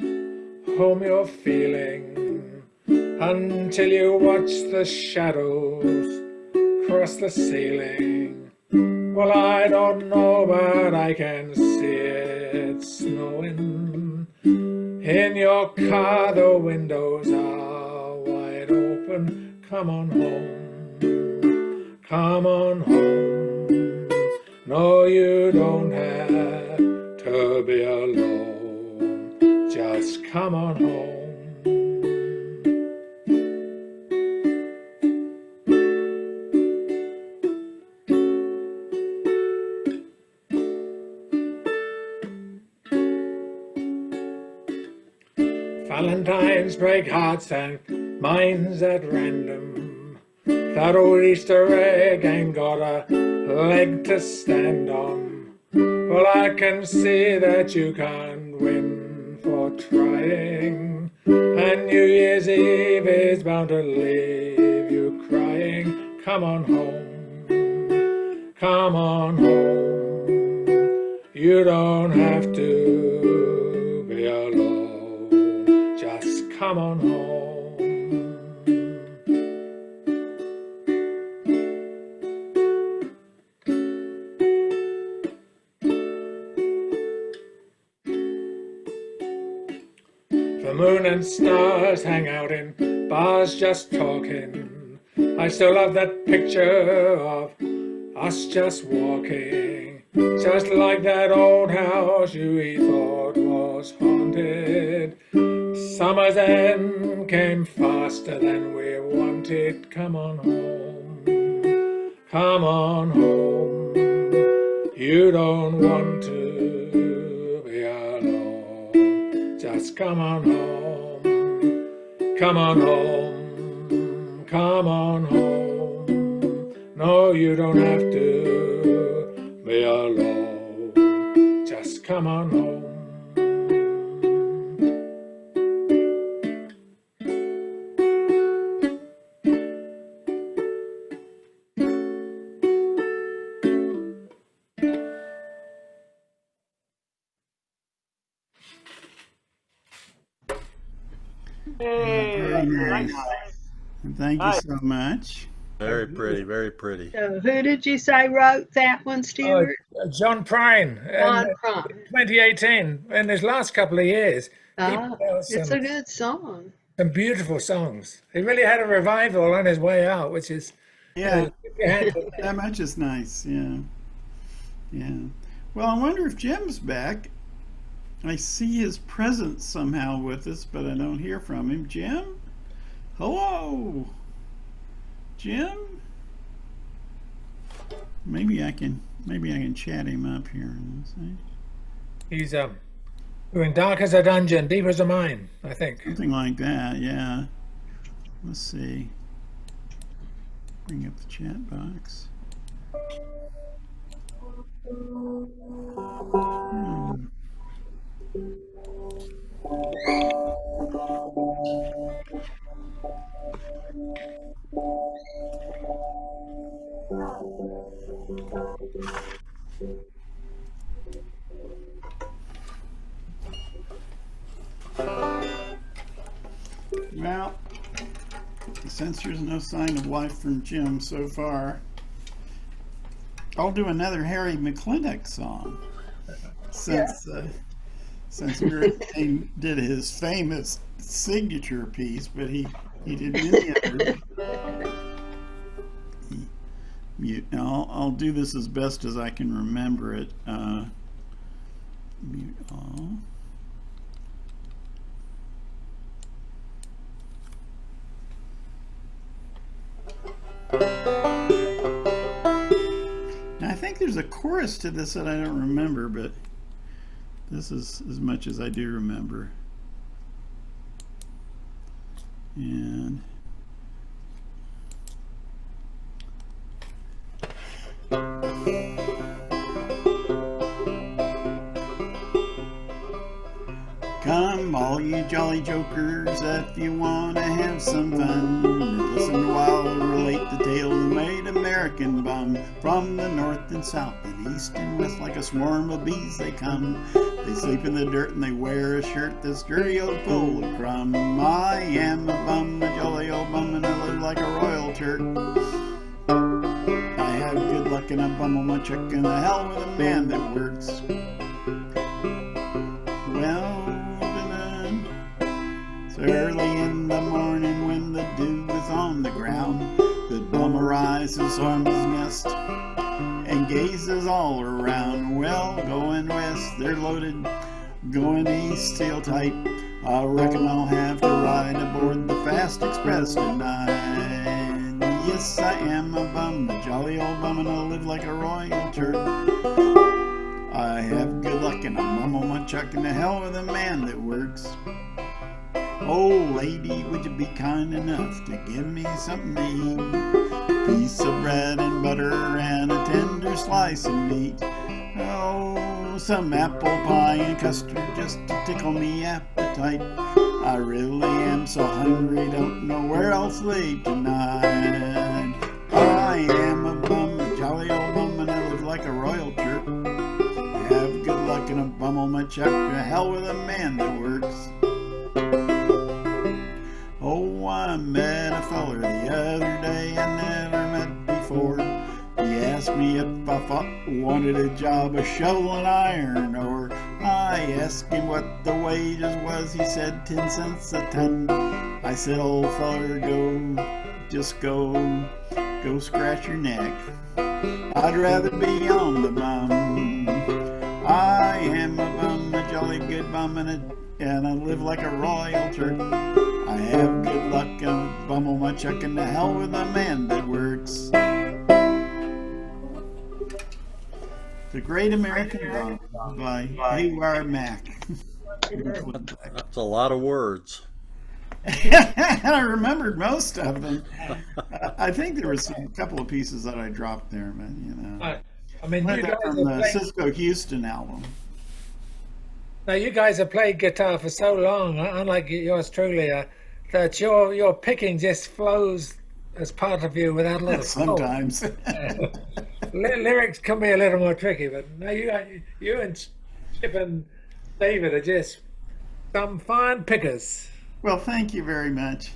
home you're feeling until you watch the shadows across the ceiling. Well, I don't know, but I can see it snowing. In your car, the windows are wide open. Come on home. Come on home. No, you don't have to be alone. Just come on home. Valentines break hearts and minds at random. That old Easter egg ain't got a leg to stand on. Well, I can see that you can't win trying, and New Year's Eve is bound to leave you crying. Come on home, come on home. You don't have to be alone, just come on home. The moon and stars hang out in bars just talking. I still love that picture of us just walking, just like that old house you thought was haunted. Summer's end came faster than we wanted. Come on home, come on home. You don't want to be alone, just come on home, come on home, come on home. No, you don't have to be alone, just come on home. Very nice. Thank you so much. Very pretty, very pretty. So who did you say wrote that one, Stuart? John Prine, John in Prine. 2018, in his last couple of years. He Ah, put out it's a good song. some beautiful songs. He really had a revival on his way out, which is Yeah, yeah. that much is nice. Yeah. Yeah. Well, I wonder if Jim's back. I see his presence somehow with us, but I don't hear from him. Jim? Hello? Jim? Maybe I can chat him up here. Let's see. He's doing dark as a dungeon, deep as a mine, I think. Something like that, yeah. Let's see. Bring up the chat box. Hmm. Well, since there's no sign of life from Jim so far, I'll do another Harry McClintock song. Since he did his famous signature piece, but he did many others. Mute. I'll do this as best as I can remember it. Mute all. Now, I think there's a chorus to this that I don't remember, but this is as much as I do remember. And come, all you jolly jokers, if you want to have some fun, listen while I relate the tale of the made American bum. From the north and south and east and west, like a swarm of bees they come. They sleep in the dirt and they wear a shirt that's dirty old full of crumb. I am a bum, a jolly old bum, and I live like a royal Turk. I have good luck and I bum on my check, and the hell with a man that works. Well, it's early in the morning when the dew is on the ground. The bum arises from his nest and gazes all around. Well, going west, they're loaded. Going east, sail tight. I reckon I'll have to ride aboard the Fast Express tonight. Yes, I am a bum, a jolly old bum, and I live like a royal Turk. I have good luck and I'm on my chuck, and the hell with a man that works. Oh, lady, would you be kind enough to give me something to eat? Piece of bread and butter and a tender slice of meat. Oh, some apple pie and custard just to tickle me appetite. appetite. I really am so hungry, don't know where I'll sleep tonight. I am a bum, a jolly old bum, and I live like a royal jerk. Have good luck and a bum on my check. To hell with a man that works. Oh, I met a feller the other day I never met before. He asked me if I wanted a job of shoveling iron ore. I asked him what the wages was. He said 10 cents a ton. I said, old feller, just go scratch your neck. I'd rather be on the bum. I am a bum, a jolly good bum, and I live like a royal Turk. I have good luck and a bum on my check, and to hell with a man that works. The Great American Bum by Haywire Mac. That's a lot of words. I remembered most of them. I think there was a couple of pieces that I dropped there, but you know. I mean, you guys from the Cisco Houston album. Now, you guys have played guitar for so long, unlike yours truly, that your picking just flows as part of you without a lot of sometimes. Lyrics can be a little more tricky, but no, you and Chip and David are just some fine pickers. Well, thank you very much.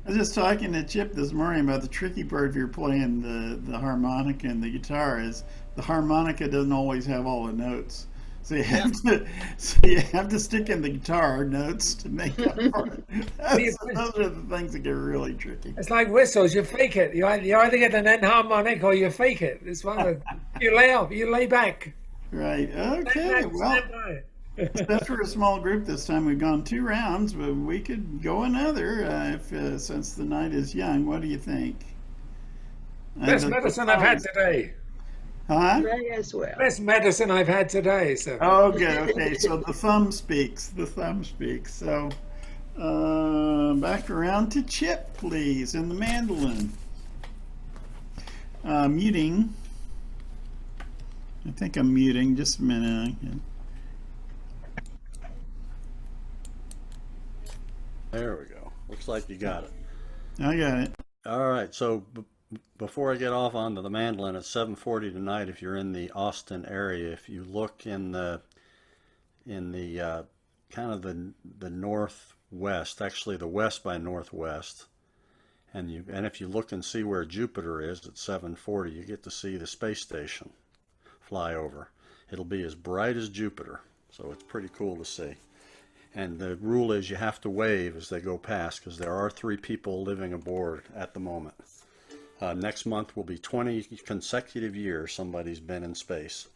I was just talking to Chip this morning about the tricky part if you're playing the harmonica and the guitar is the harmonica doesn't always have all the notes. So you have to stick in the guitar notes to make up for it. Those are the things that get really tricky. It's like whistles. You fake it. You either get an enharmonic or you fake it. It's one of you lay off. You lay back. Right. Okay. Well, that's for a small group this time. We've gone 2 rounds, but we could go another since the night is young. What do you think? Best medicine I've had today. Huh? As well. Best medicine I've had today. So. Oh, good. Okay. So the thumb speaks. The thumb speaks. So back around to Chip, please, and the mandolin. Muting. I think I'm muting. Just a minute. There we go. Looks like you got it. I got it. All right. So before I get off onto the mandolin, at 7:40 tonight, if you're in the Austin area, if you look in the kind of the northwest, actually the west by northwest, and if you look and see where Jupiter is at 7:40, you get to see the space station fly over. It'll be as bright as Jupiter, so it's pretty cool to see. And the rule is you have to wave as they go past, because there are 3 people living aboard at the moment. Next month will be 20 consecutive years somebody's been in space.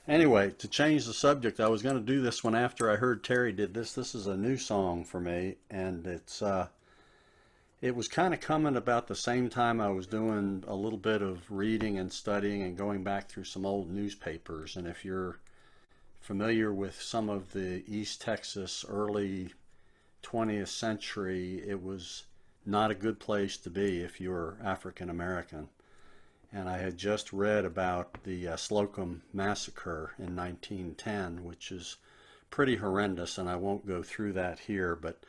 Anyway, to change the subject, I was going to do this one after I heard Terry did this. This is a new song for me, and it was kind of coming about the same time I was doing a little bit of reading and studying and going back through some old newspapers. And if you're familiar with some of the East Texas early 20th century, it was not a good place to be if you were African American. And I had just read about the Slocum Massacre in 1910, which is pretty horrendous, and I won't go through that here, but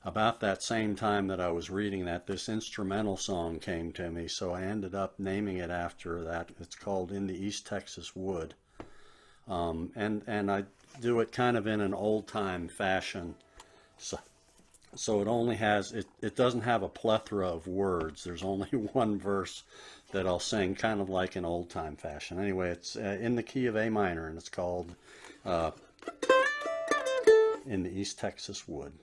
about that same time that I was reading that, this instrumental song came to me, so I ended up naming it after that. It's called In the East Texas Wood. And I do it kind of in an old-time fashion. So it only has, it doesn't have a plethora of words. There's only one verse that I'll sing kind of like an old-time fashion. Anyway, it's in the key of A minor, and it's called In the East Texas Wood.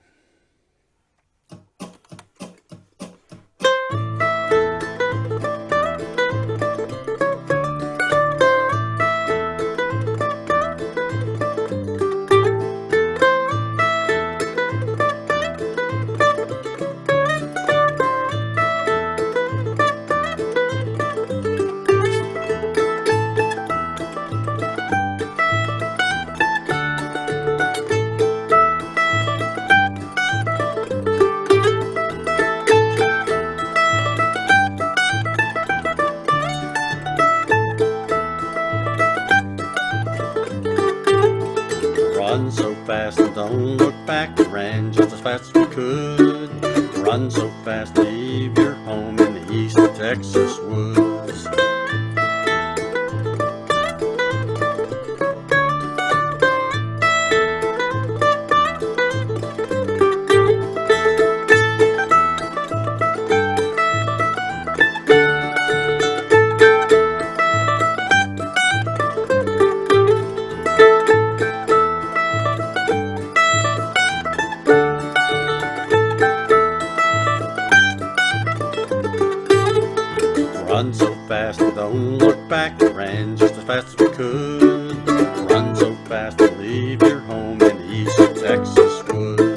Run so fast and don't look back. Ran just as fast as we could. Run so fast, leave your home in the East Texas woods. Run so fast and don't look back. Ran just as fast as we could. Run so fast and leave your home in the East Texas woods.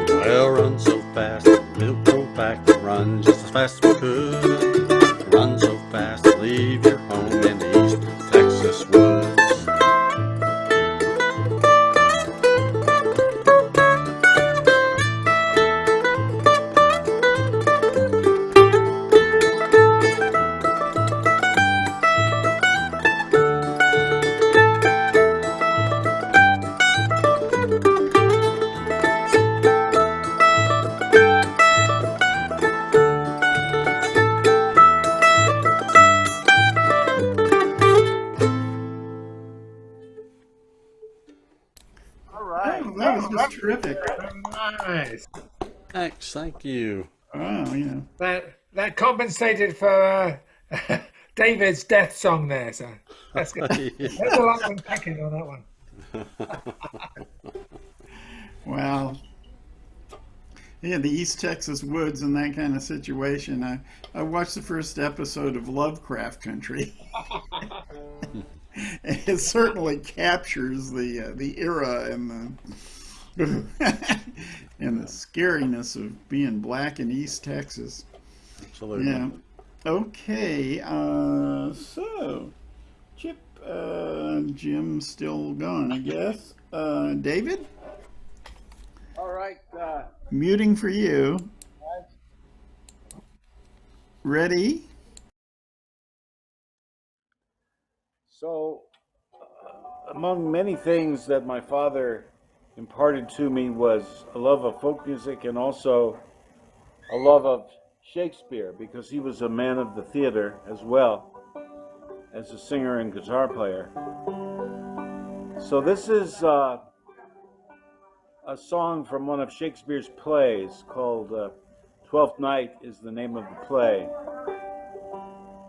Well, run so fast, we'll go back. Run just as fast as we could. Run so fast, leave your home in the East Texas woods. Oh, that was just terrific. Nice. Thanks, thank you. Oh, yeah. That compensated for David's death song there. So that's good. There's a lot of unpacking on that one. Wow. Yeah, the East Texas woods and that kind of situation. I watched the first episode of Lovecraft Country. It certainly captures the era and the and the scariness of being black in East Texas. Absolutely. Yeah. Okay. So, Chip, Jim's still gone, I guess. David? All right. Muting for you. Ready? So, among many things that my father imparted to me was a love of folk music and also a love of Shakespeare, because he was a man of the theater as well as a singer and guitar player. So this is a song from one of Shakespeare's plays called Twelfth Night is the name of the play.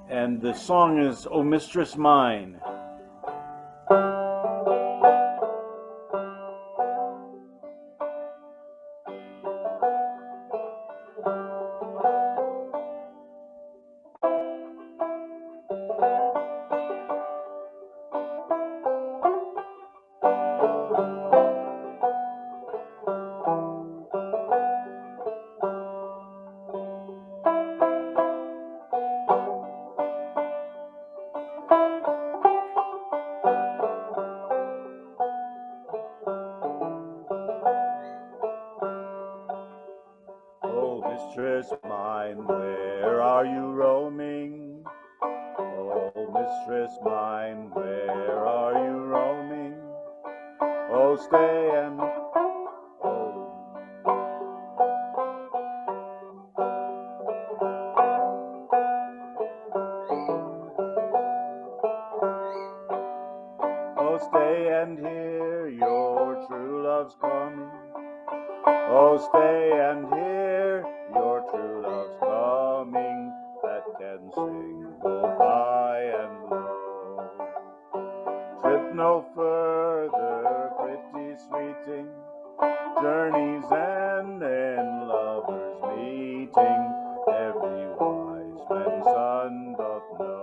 And the song is "O Mistress Mine." Oh, mistress mine, where are you roaming? Oh, mistress mine, where are you roaming? Oh, stay and oh. Oh, stay and hear your true love's coming. Oh, stay and hear your true love's coming, that can sing both high and low. Trip no further, pretty sweeting, journeys end in lovers' meeting, every wise man's son doth know.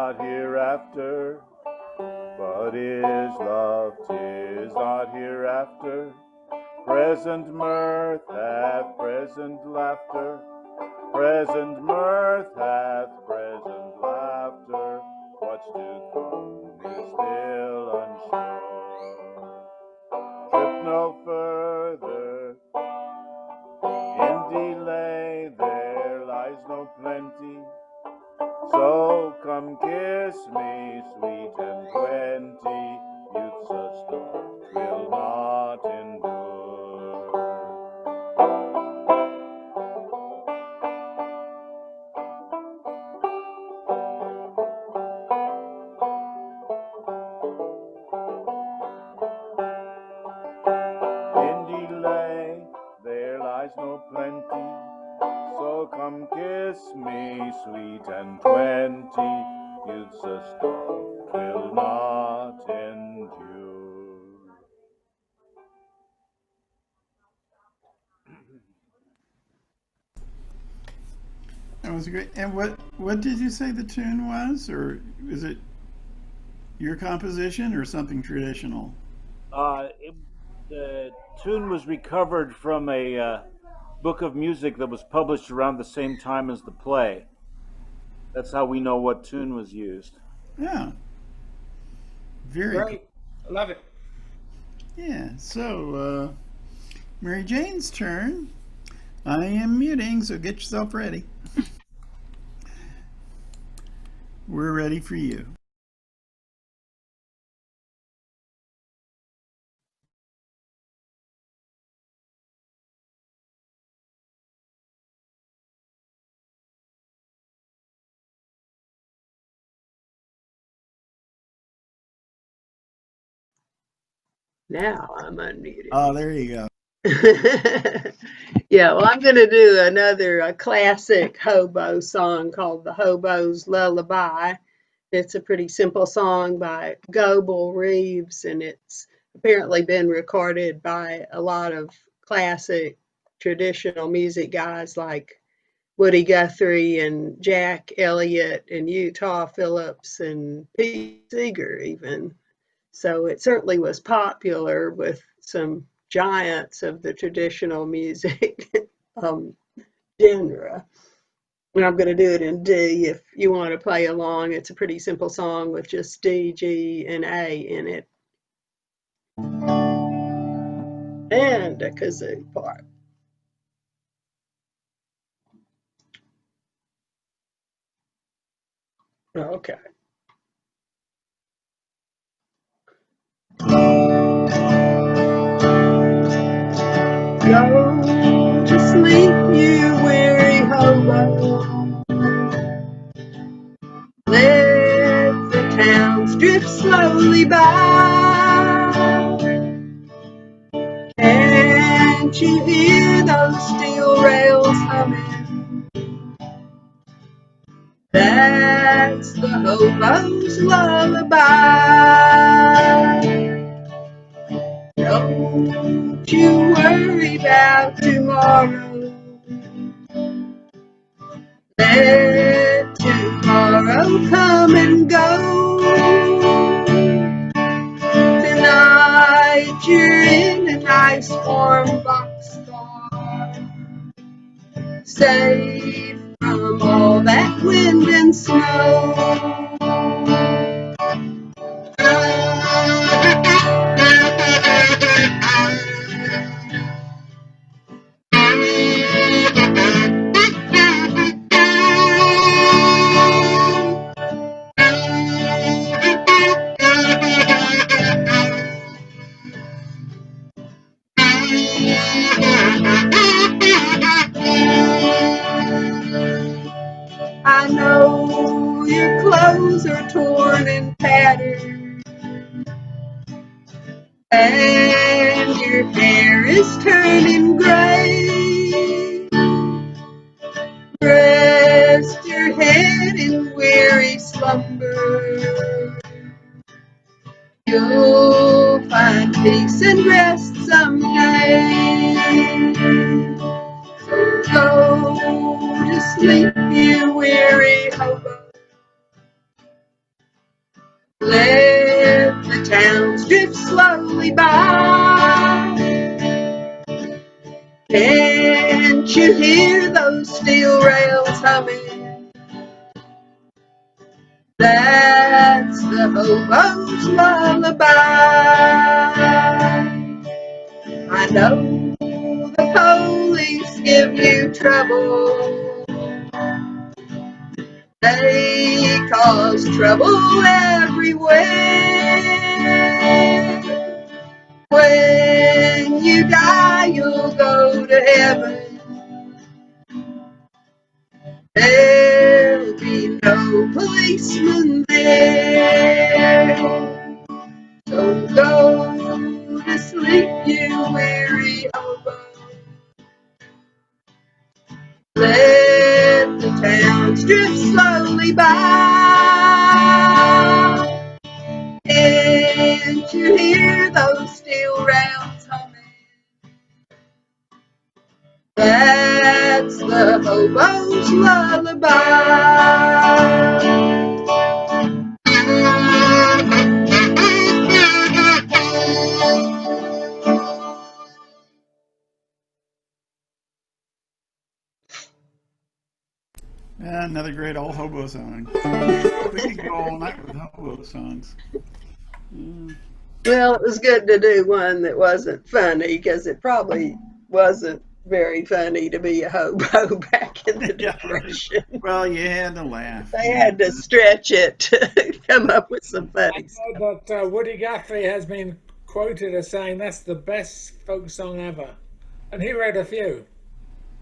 not hereafter, but is love 'tis not hereafter. Present mirth hath present laughter, present mirth hath present laughter. What's to come is still unsure. Trip no further, in delay there lies no plenty. So come kiss me, sweet and 20, youth's a storm will not endure. In delay there lies no plenty, so come kiss me, sweet and 20, youth's a storm will not endure. That was great. And what did you say the tune was, or is it your composition or something traditional? The tune was recovered from a book of music that was published around the same time as the play. That's how we know what tune was used. Yeah, very Great. I love it. Yeah. So, Mary Jane's turn. I am muting, so get yourself ready. We're ready for you. Now I'm unmuted. Oh, there you go. Yeah, well, I'm going to do another classic hobo song called The Hobo's Lullaby. It's a pretty simple song by Goebel Reeves, and it's apparently been recorded by a lot of classic traditional music guys like Woody Guthrie and Jack Elliott and Utah Phillips and Pete Seeger even. So it certainly was popular with some giants of the traditional music genre. And I'm going to do it in D if you want to play along. It's a pretty simple song with just D, G, and A in it. And a kazoo part. Okay. Go to sleep, you weary hobo. Let the towns drift slowly by. Can't you hear those steel rails humming? That's the hobo's lullaby. Don't you worry about tomorrow. Let tomorrow come and go. Tonight you're in a nice warm boxcar, safe from all that wind and snow. I know your clothes are torn and tattered, and your hair is turning gray. Rest your head in weary slumber. You'll find peace and rest someday. So go to sleep, you weary hobo. Let the towns drift slowly by. Can't you hear those steel rails humming? That's the hobo's lullaby. I know the police give you trouble. They cause trouble everywhere. When you die, you'll go to heaven. There'll be no policeman there. So go to sleep, you weary hobo. Let the towns drift slowly by. Can't you hear those steel rails humming? That's the hobo's lullaby. Another great old hobo song. We could go all night with hobo songs. Well, it was good to do one that wasn't funny, because it probably wasn't very funny to be a hobo back in the Depression. Well, you had to laugh. They had to stretch it to come up with some funny I stuff. know that Woody Guthrie has been quoted as saying that's the best folk song ever. And he wrote a few.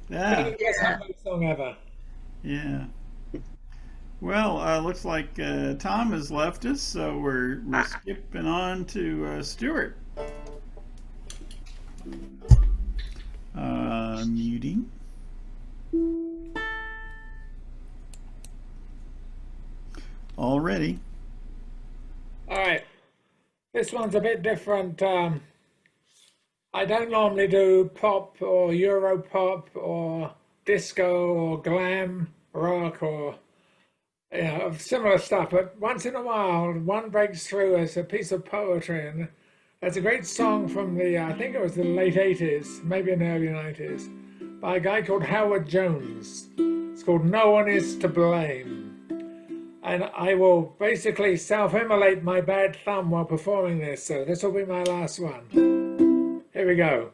Yeah, The best folk song ever. yeah. Well, looks like Tom has left us, so we're skipping on to Stuart. Muting. All ready. All right. This one's a bit different. I don't normally do pop or Euro pop or disco or glam rock or similar stuff, but once in a while one breaks through as a piece of poetry, and there's a great song from the I think it was the late 80s, maybe in the early 90s, by a guy called Howard Jones. It's called No One Is to Blame, and I will basically self-immolate my bad thumb while performing this, so this will be my last one. Here we go.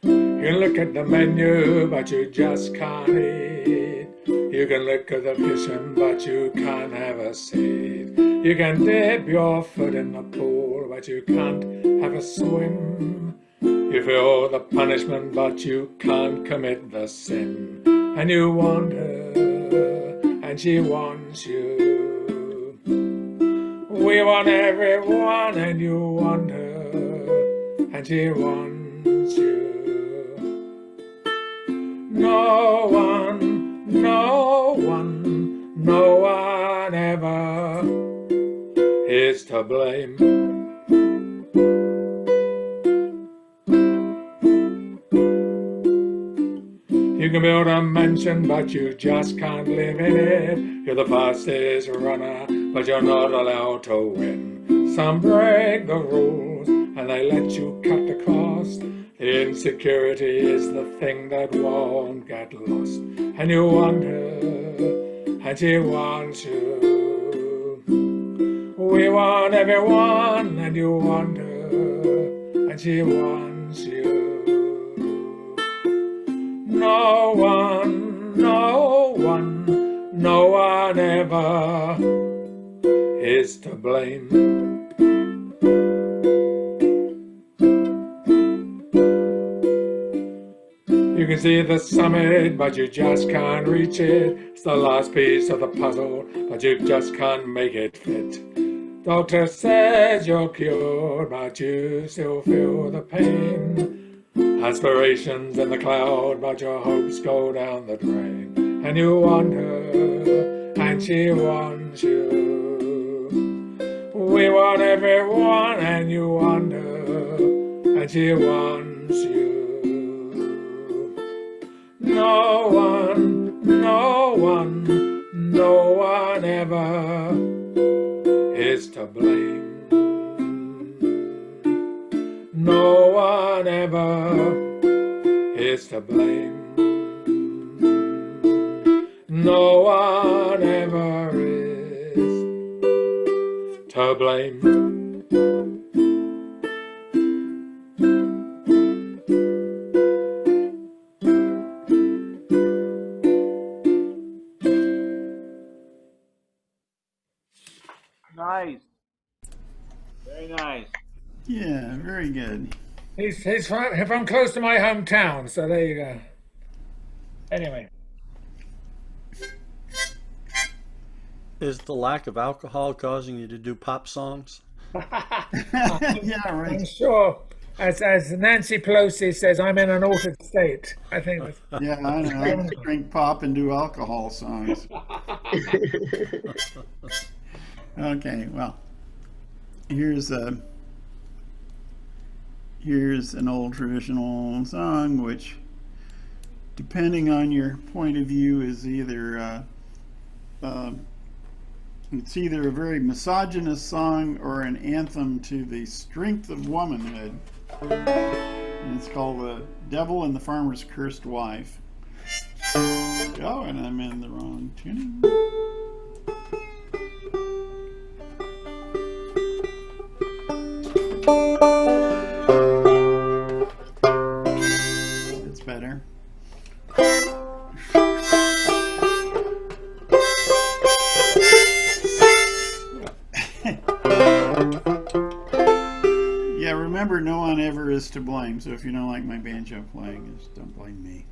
You can look at the menu, but you just can't eat. You can look at the kitchen, but you can't have a seat. You can dip your foot in the pool, but you can't have a swim. You feel the punishment, but you can't commit the sin. And you want her, and she wants you. We want everyone, and you want her, and she wants you. No one, no one, no one ever is to blame. You can build a mansion, but you just can't live in it. You're the fastest runner, but you're not allowed to win. Some break the rules, and they let you cut the cost. Insecurity is the thing that won't get lost. And you want her, and she wants you. We want everyone, and you want her, and she wants you. No one, no one, no one ever is to blame. You can see the summit, but you just can't reach it. It's the last piece of the puzzle, but you just can't make it fit. Doctor says you're cured, but you still feel the pain. Aspirations in the cloud, but your hopes go down the drain. And you want her, and she wants you. We want everyone, and you want her, and she wants you. is to blame. No one ever is to blame. No one ever is to blame. Nice. Very nice. Yeah, very good. He's from close to my hometown, so there you go. Anyway. Is the lack of alcohol causing you to do pop songs? Yeah, I'm right. sure, as Nancy Pelosi says, I'm in an altered state. I think that's Yeah, I know. I drink pop and do alcohol songs. Okay, well, here's an old traditional song, which, depending on your point of view, is either it's either a very misogynist song or an anthem to the strength of womanhood. And it's called "The Devil and the Farmer's Cursed Wife." Oh, and I'm in the wrong tuning. That's better. Yeah, remember, no one ever is to blame. So if you don't like my banjo playing, just don't blame me.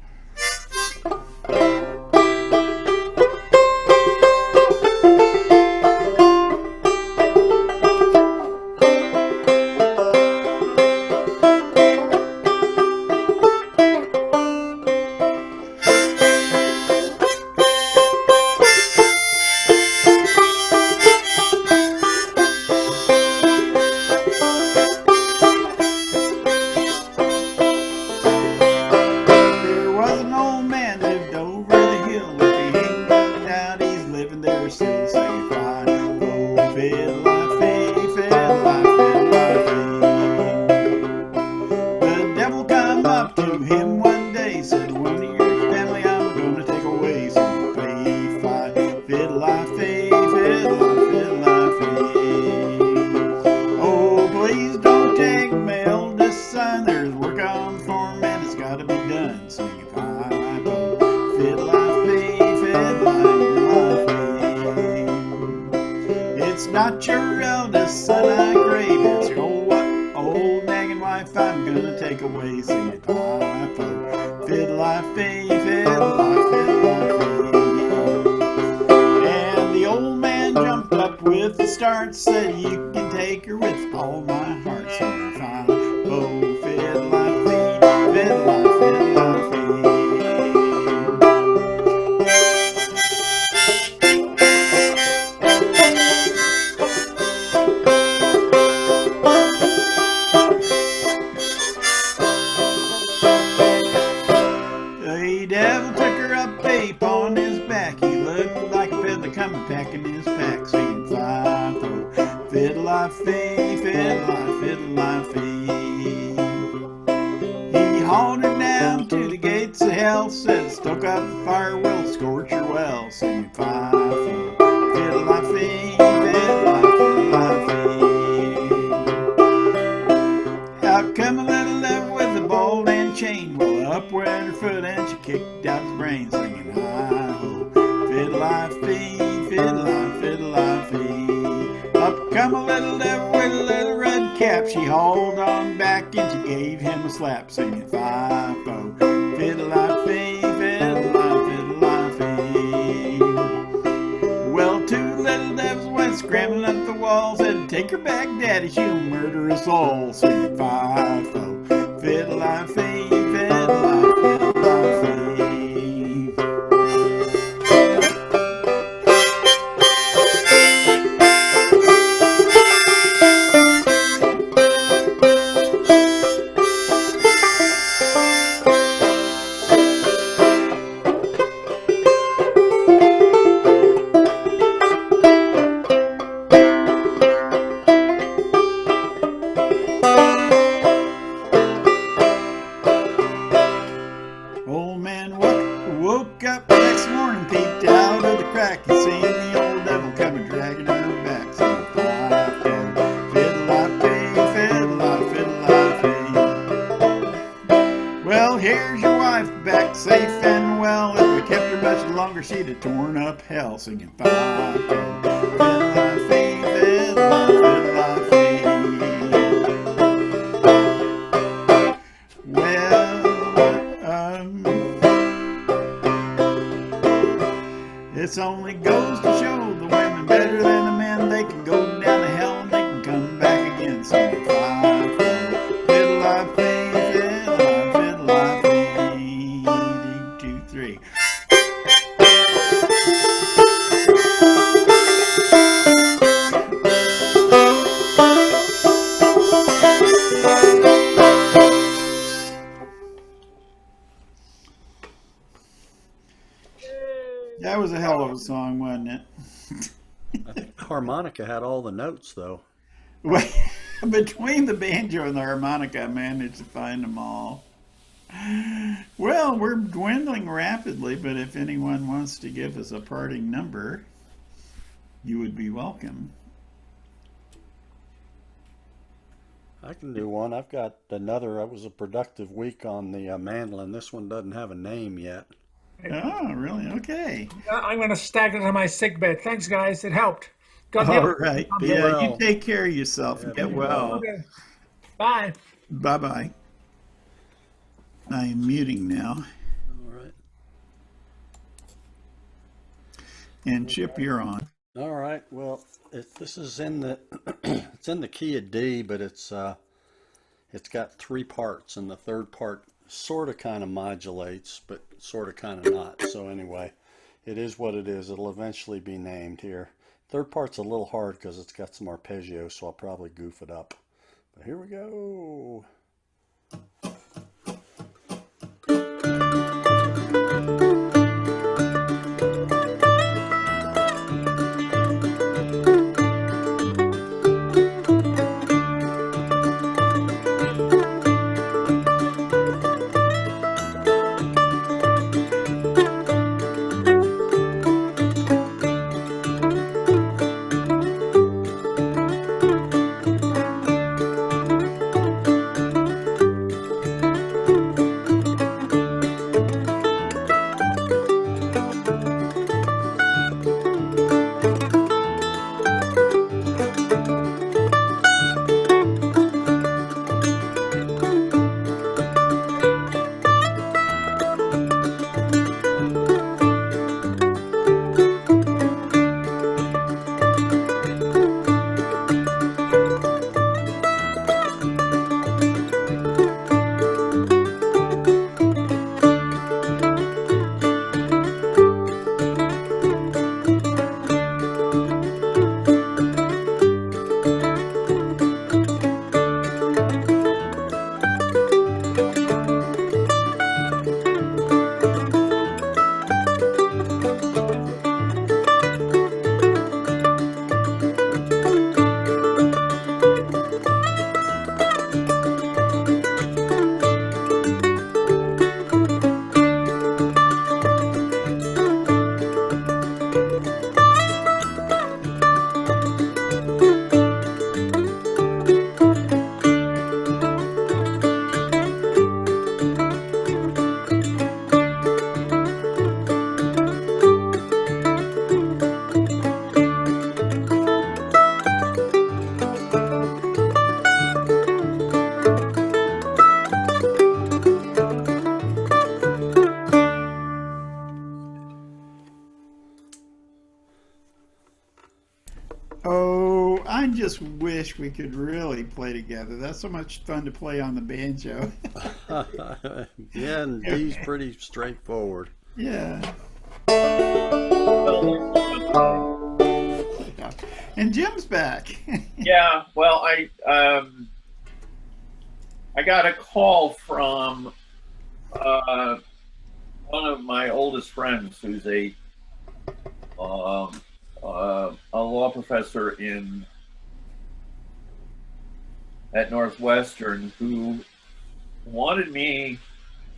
There was an old man lived over the hill. If he ain't moved out, he's living there still. Say fine, oh, fiddle-I-fee, fiddle-I-fiddle-I-fee. The devil come up to him one day, said, one of your family I'm gonna take away. So fee, fi, fiddle-I-fee, fiddle-I-fiddle-I-fee. Oh, please don't take my eldest son. There's work on for him and it's gotta be done. Sing it high, fiddle-I-fee, fiddle-I-fiddle-I-fee. It's not your eldest son I crave, it's your old nagging wife I'm gonna take away. Sing it high, fiddle-I-fee, fiddle-I-fiddle-I-fee. And the old man jumped up with a start, said, you can take her with all my heart. Sing it high, oh, fiddle-I-fee, fiddle-I-fiddle-I-fee. The devil took her up upon his back. He looked like a peddler coming packing his pack, singing five, oh, fiddle-I-fee, fiddle-I-fiddle-I-fee. He hauled her down to the gates of hell, said, stoke up the fire, will scorch her well, singing five, oh, fiddle-I-fee, fiddle-I-fiddle-I-fee. Out come a little devil with a ball and chain. Well, up went her foot and she kicked out his brains, singing hi-ho, fiddle-I-fee, fiddle-I-fiddle-I-fee. Up come a little devil with a little red cap. She hauled on back and she gave him a slap, singing fi-fo, fiddle-I-fee, fiddle-I-fiddle-I-fee. Well, two little devils went scrambling up the wall, said, take her back, daddy, she'll murder us all, singing fi-fo, fiddle-I-fee, fiddle-I-fiddle-I-fee. she'd have torn up hell singing fiddle-I-fee, fiddle-I-fee. This only goes to show the women better than the men. They can go down to hell and they can come back again. Singing fiddle-I-fee, fiddle-I-fee, 1, 2, 3. That was a hell of a song, wasn't it? I think the harmonica had all the notes, though. Between the banjo and the harmonica, I managed to find them all. Well, we're dwindling rapidly, but if anyone wants to give us a parting number, you would be welcome. I can do one. I've got another. That was a productive week on the mandolin. This one doesn't have a name yet. Oh, really? Okay. I'm going to stagger to my sick bed. Thanks, guys. It helped. God All help. right. Yeah, you take care of yourself and get well. Okay. Bye. Bye-bye. I am muting now. All right. And Chip, you're on. All right. Well, this is in the it's in the key of D, but it's got 3 parts, and the third part sort of kind of modulates, but sort of kind of not. So anyway, it is what it is. It'll eventually be named here. Third part's a little hard because it's got some arpeggio, so I'll probably goof it up. But here we go. Oh, I just wish we could really play together. That's so much fun to play on the banjo. Yeah, and D's pretty straightforward. Yeah. And Jim's back. Yeah, well, I got a call from one of my oldest friends, who's a law professor at Northwestern, who wanted me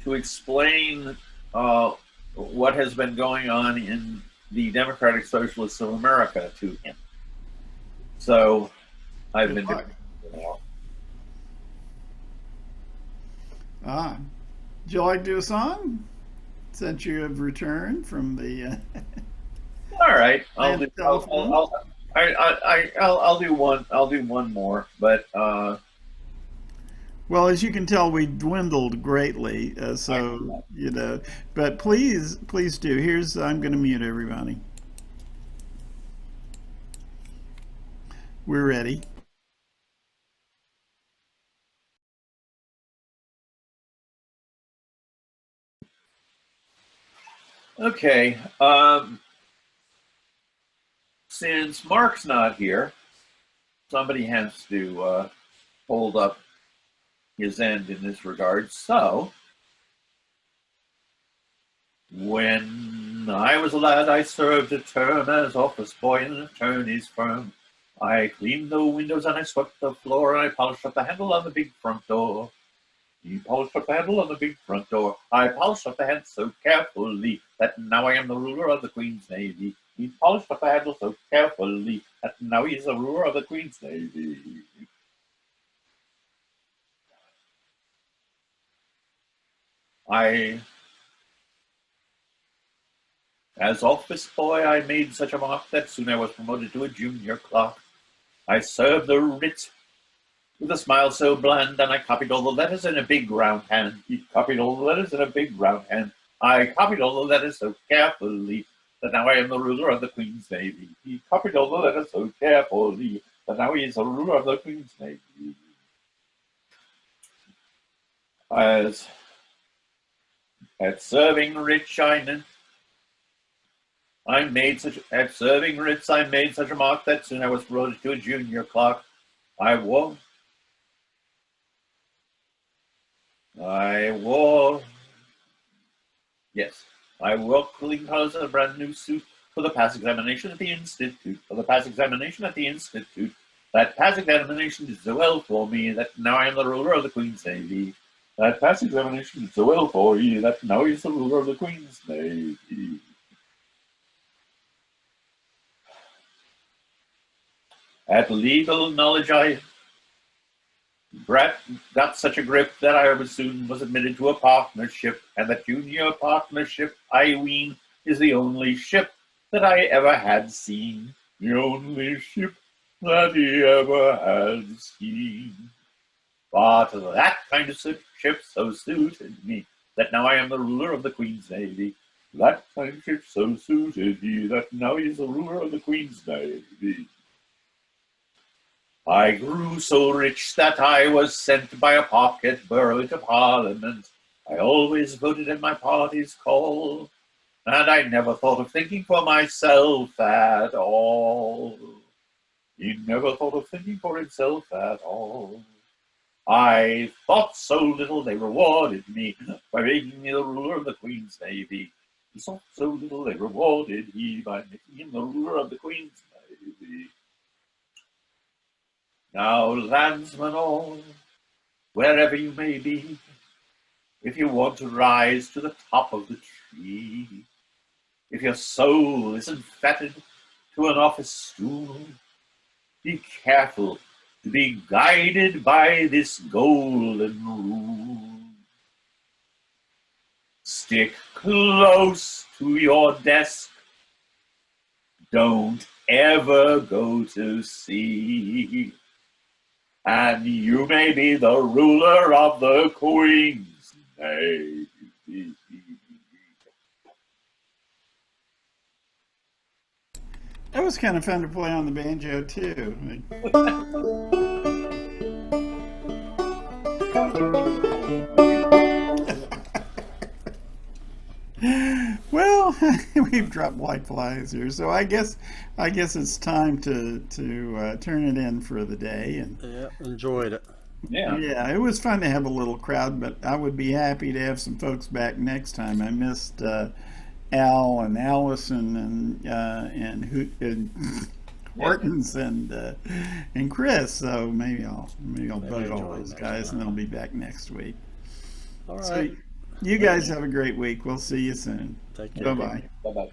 to explain what has been going on in the Democratic Socialists of America to him. So I've been doing it. Ah, would you like to do a song? since you have returned from the All right, telephone. I'll do one. I'll do one more, but Well, as you can tell, we dwindled greatly. But please do. I'm going to mute everybody. We're ready. okay. Since Mark's not here, somebody has to hold up his end in this regard. So, when I was a lad, I served a term as office boy in an attorney's firm. I cleaned the windows and I swept the floor and I polished up the handle on the big front door. He polished up the handle on the big front door. I polished up the handle so carefully that now I am the ruler of the Queen's Navy. He polished up the handle so carefully that now he is the ruler of the Queen's Navy. As office boy, I made such a mark that soon I was promoted to a junior clerk. I served the writ with a smile so bland, and I copied all the letters in a big round hand. He copied all the letters in a big round hand. I copied all the letters so carefully that now I am the ruler of the Queen's Navy. He copied all the letters so carefully that now he is the ruler of the Queen's Navy. As at serving writ at serving writs I made such a mark that soon I was promoted to a junior clerk. I wore clean colors and a brand new suit for the pass examination at the Institute. That pass examination did so well for me that now I am the ruler of the Queen's Navy. That pass examination did so well for me that now he is the ruler of the Queen's Navy. At legal knowledge, I got such a grip that I soon was admitted to a partnership, and that junior partnership, I ween, is the only ship that I ever had seen. The only ship that he ever had seen. But that kind of ship so suited me that now I am the ruler of the Queen's Navy. That kind of ship so suited me that now he is the ruler of the Queen's Navy. I grew so rich that I was sent by a pocket borough to Parliament. I always voted at my party's call, and I never thought of thinking for myself at all. He never thought of thinking for himself at all. I thought so little they rewarded me by making me the ruler of the Queen's Navy. He thought so little they rewarded me by making him the ruler of the Queen's Navy. Now, landsmen all, wherever you may be, if you want to rise to the top of the tree, if your soul isn't fettered to an office stool, be careful to be guided by this golden rule. Stick close to your desk. Don't ever go to sea. And you may be the ruler of the Queen's Navy. That was kind of fun to play on the banjo too. Well, we've dropped white flies here, so I guess it's time to turn it in for the day. And Yeah, enjoyed it. Yeah. it was fun to have a little crowd, but I would be happy to have some folks back next time. I missed Al and Allison and Hortons and Chris, so maybe I'll bug all those guys, and they'll be back next week. All right. So you guys have a great week. We'll see you soon. Take care. Bye-bye. Bye-bye.